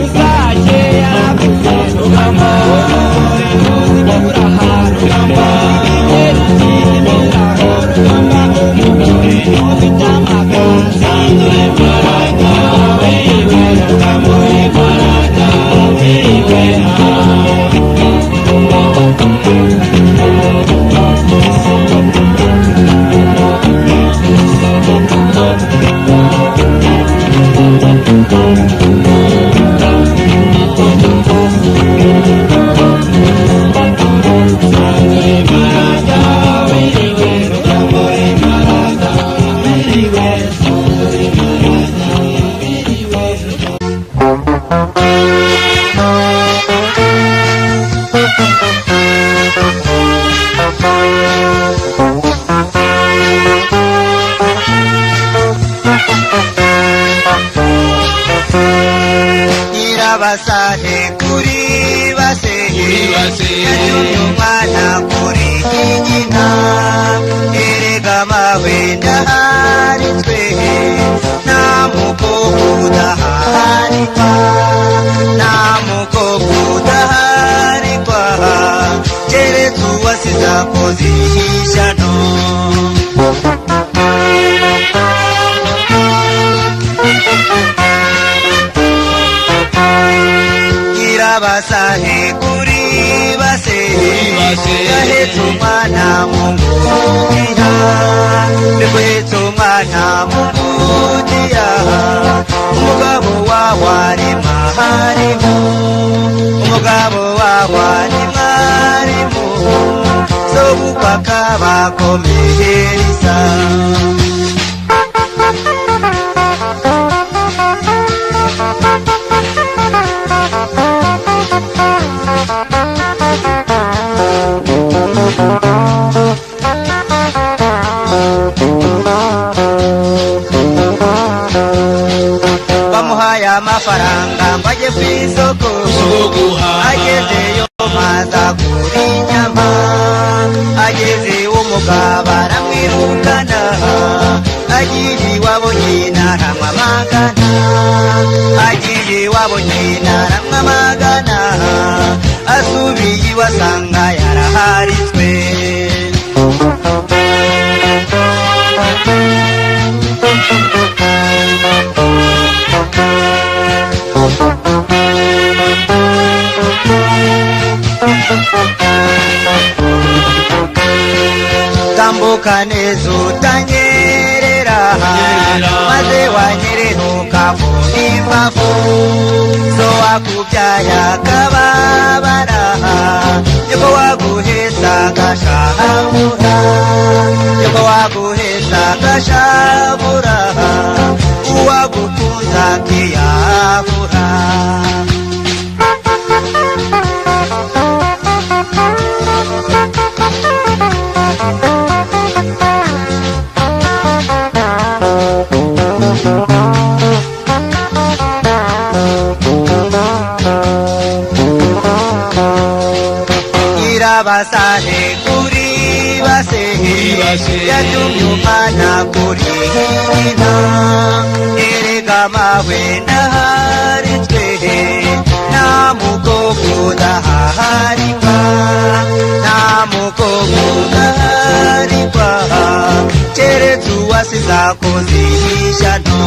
S2: Usake yaravuze rugamba umugore ntuzibura aha rugamba ingeri z'imiraho rugamba umugore ntufite amaka nsanzure marata wiriwe rugamba marata wiriwe
S4: nyirabasahe kuri basehe yanyumye umwana kuri nyina erega mawe ndaharitswe nta mukobwa udaharikwa nta mukobwa udaharikwa keretse uwasize akoze ishyano nyirabasahe kuri basehe yahetse umwana mu ngutiya ndiguhetse umwana mu ngutiya umugabo wawe ari mwarimu umugabo wawe ari mwarimu so gupaka bakomereza bamuhaye amafaranga ngo ajye ku isoko agezeyo maza kuri inyama ageze umugabo aramwirukana agira iwabo nyina aramwama magana agiye iwabo nyina aramwamagana asubiye iwasanga yaraharitswe tambuka neza utanyerera maze wanyerenuka mu imbavu so wakubyaye akababara nyoko waguheza agashahabura nyoko waguheza agashabura uwagukunza akiyahura basahe kuri basehe yatumye umwana kuri hina erega mawe naharitswe nta mukobwa udaharikwa nta mukobwa udaharikwa keretse uwasize akoze ishyano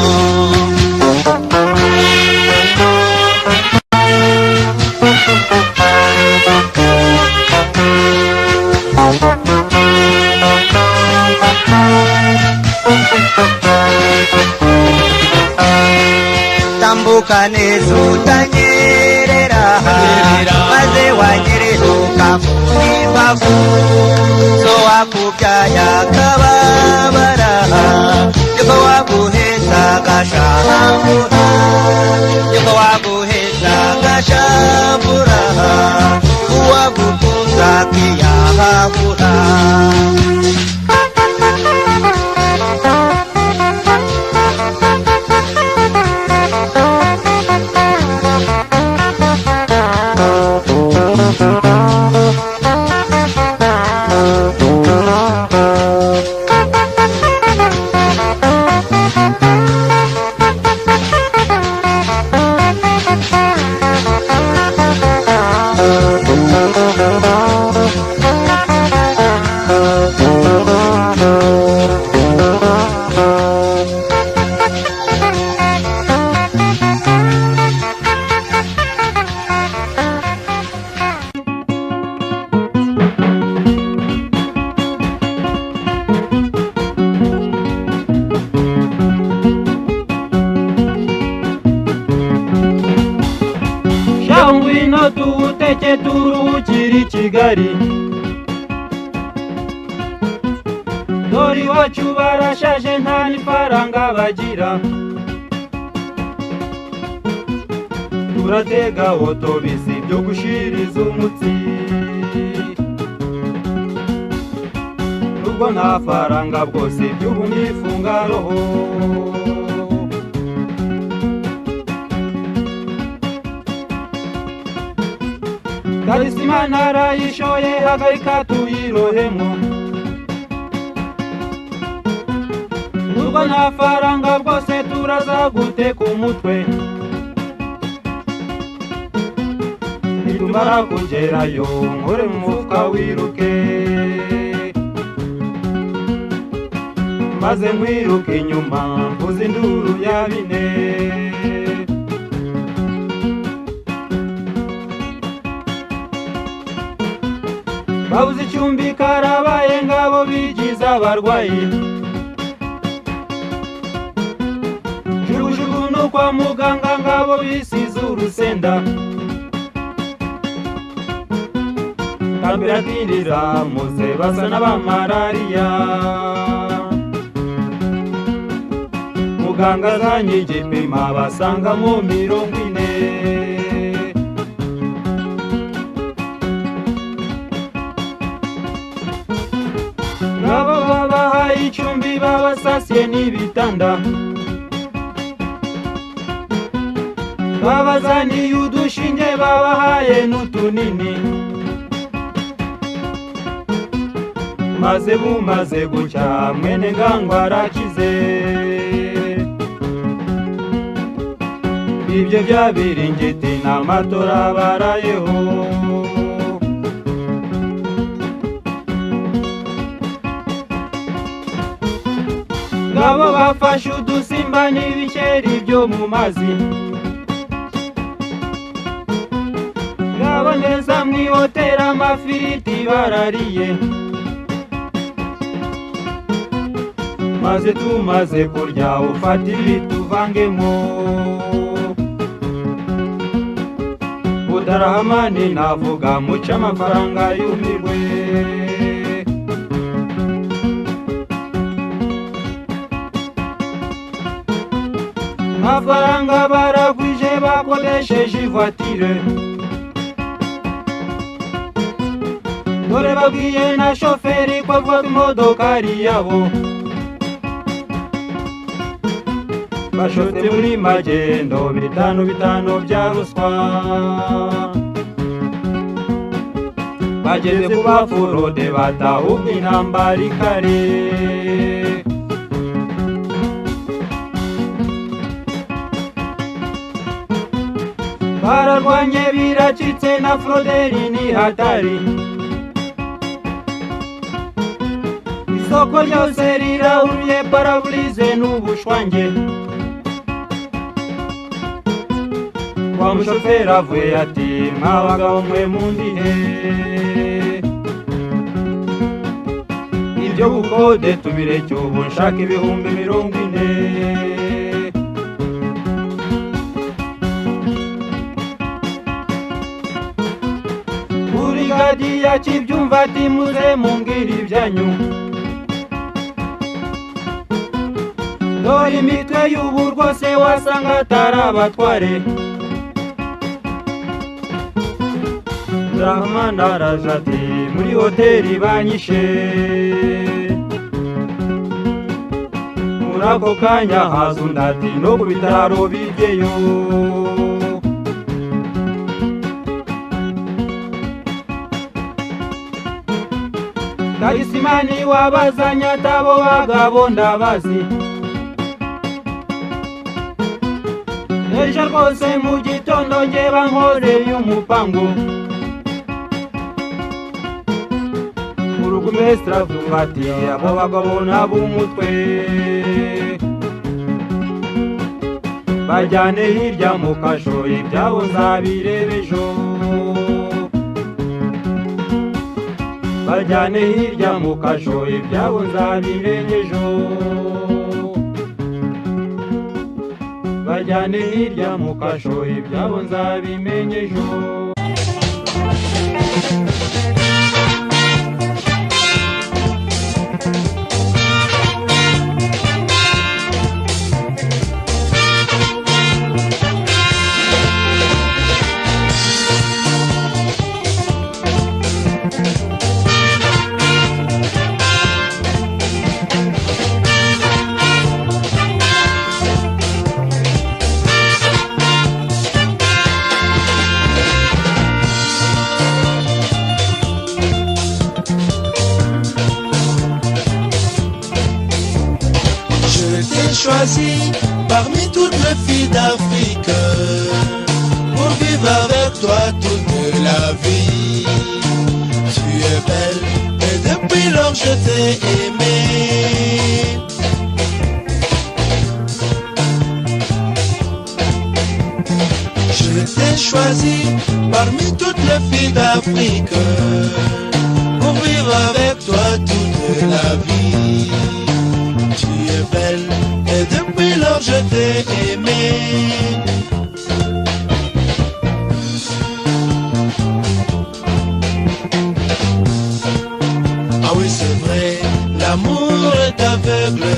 S4: tambuka neza utanyerera maze wanyerenuka mu imbavu so wakubyaye akababara nyoko waguheza agashahabura nyoko waguheza agashabura uwagukunza akiyahura
S5: ngwino tuwuteke turuhukire i Kigali dore iwacu barashaje nta n'ifaranga bagira turatega otobisi byo gushiriza umutsi nubwo nta faranga bwose by'ubu nifunga roho Karisima narayishoye hagarika tuyirohemo nubwo nta faranga bwose turaza guteka umutwe nitumara kugerayo nkore mu mufuka wiruke maze nkwiruke inyuma mvuze induru ya bine babuze icumbi karabaye ngabo bigize abarwayi jugujugu no kwa muganga ngabo bisize urusenda kambiratirira muze basa n'abamarariya muganga azanye igipima basanga mu 40 ngabo babahaye icumbi babasasiye n'ibitanda babazaniye udushinge babahaye n'utunini maze bumaze gucya mwene ngangwa arakize
S1: ibyo byabiringiti n'amatora barayeho. Ngabo bafashe udusimba n'ibikeri byo mu mazi, ngabo neza mwihotera amafiriti barariye, maze tumaze kurya ufata ibiti uvangemo. Budarahamani navuga muca amafaranga yumirwe. Amafaranga baragwije bakoresheje ivatire, dore babwiye na shoferi ko avuga imodoka ari yabo. Bashotse muri magendo bitanu bitanu bya ruswa, bageze ku bafurode batahubwa intambara ikare. Bararwanye biracitse na Froderi ni hatari, isoko ryose rirahuye paraburize n'ubushwange. Wa mushoferi avuye ati mwabagabo mwe mundihe, ibyo bukode tubireke ubu nshaka ibihumbi 40. Burigadi yakibyumva ati muze mumbwire ibyanyu, dore imitwe y'ubu rwose wasanga atari abatware. Abdurahmani araje ati muri hoteli banyishe, muri ako kanya haza undi ati no ku bitaro bigeyo. Talisimani wabazanye atabo bagabo ndabazi, ejo rwose mu gitondo nge bankoreye umupango. Burugumesitiri avuga ati abo bagabo n'ab'umutwe bajyane hirya mu kasho, ibyabo nzabireba ejo. Bajyane hirya mu kasho, ibyabo nzabimenya ejo. Bajyane hirya mu kasho, ibyabo nzabimenya ejo.
S2: Choisi parmi toutes les filles d'Afrique pour vivre avec toi toute la vie. Tu es belle et depuis lors je t'ai aimée. Je t'ai choisi parmi toutes les filles d'Afrique pour vivre avec toi toute la vie. Tu es belle et depuis lors je t'ai aimé. Ah oui c'est vrai, l'amour est aveugle.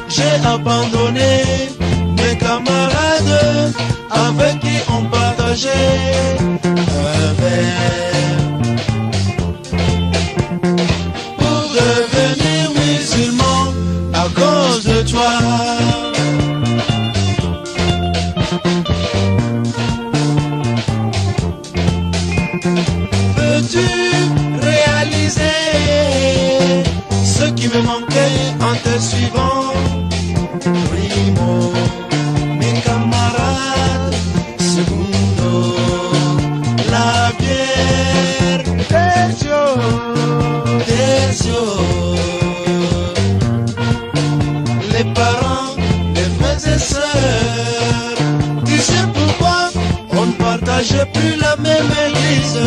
S2: J'ai abandonné mes camarades avec qui on partageait un verre. Pour devenir musulman à cause de toi. Peux-tu réaliser ce qui me manquait en te suivant? Primo, mes camarades. Segundo, la bière. Tertio, les parents, les frères et sœurs. Tu sais pourquoi on ne partage plus la même église?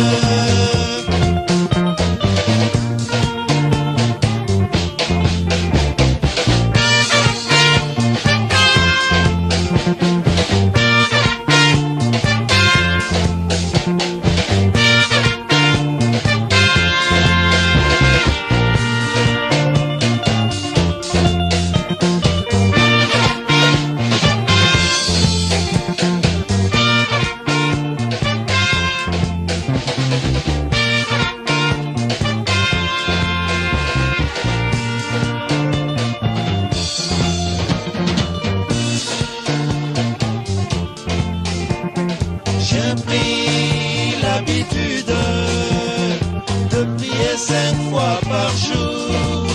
S2: J'ai pris l'habitude de prier 5 fois par jour.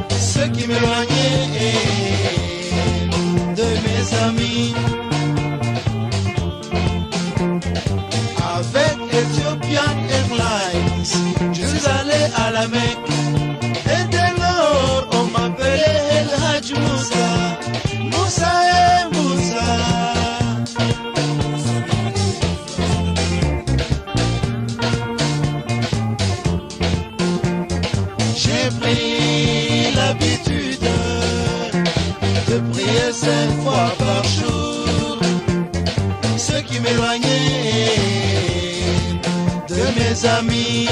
S2: Ce qui m'éloignait de mes amis. Avec Ethiopian Airlines, je suis allé à la Mecque. Et dès lors, on m'appelait El Hajj Moussa. Moussa et Moussa. J'ai pris l'habitude de prier 5 fois par jour, ce qui m'éloignait de mes amis.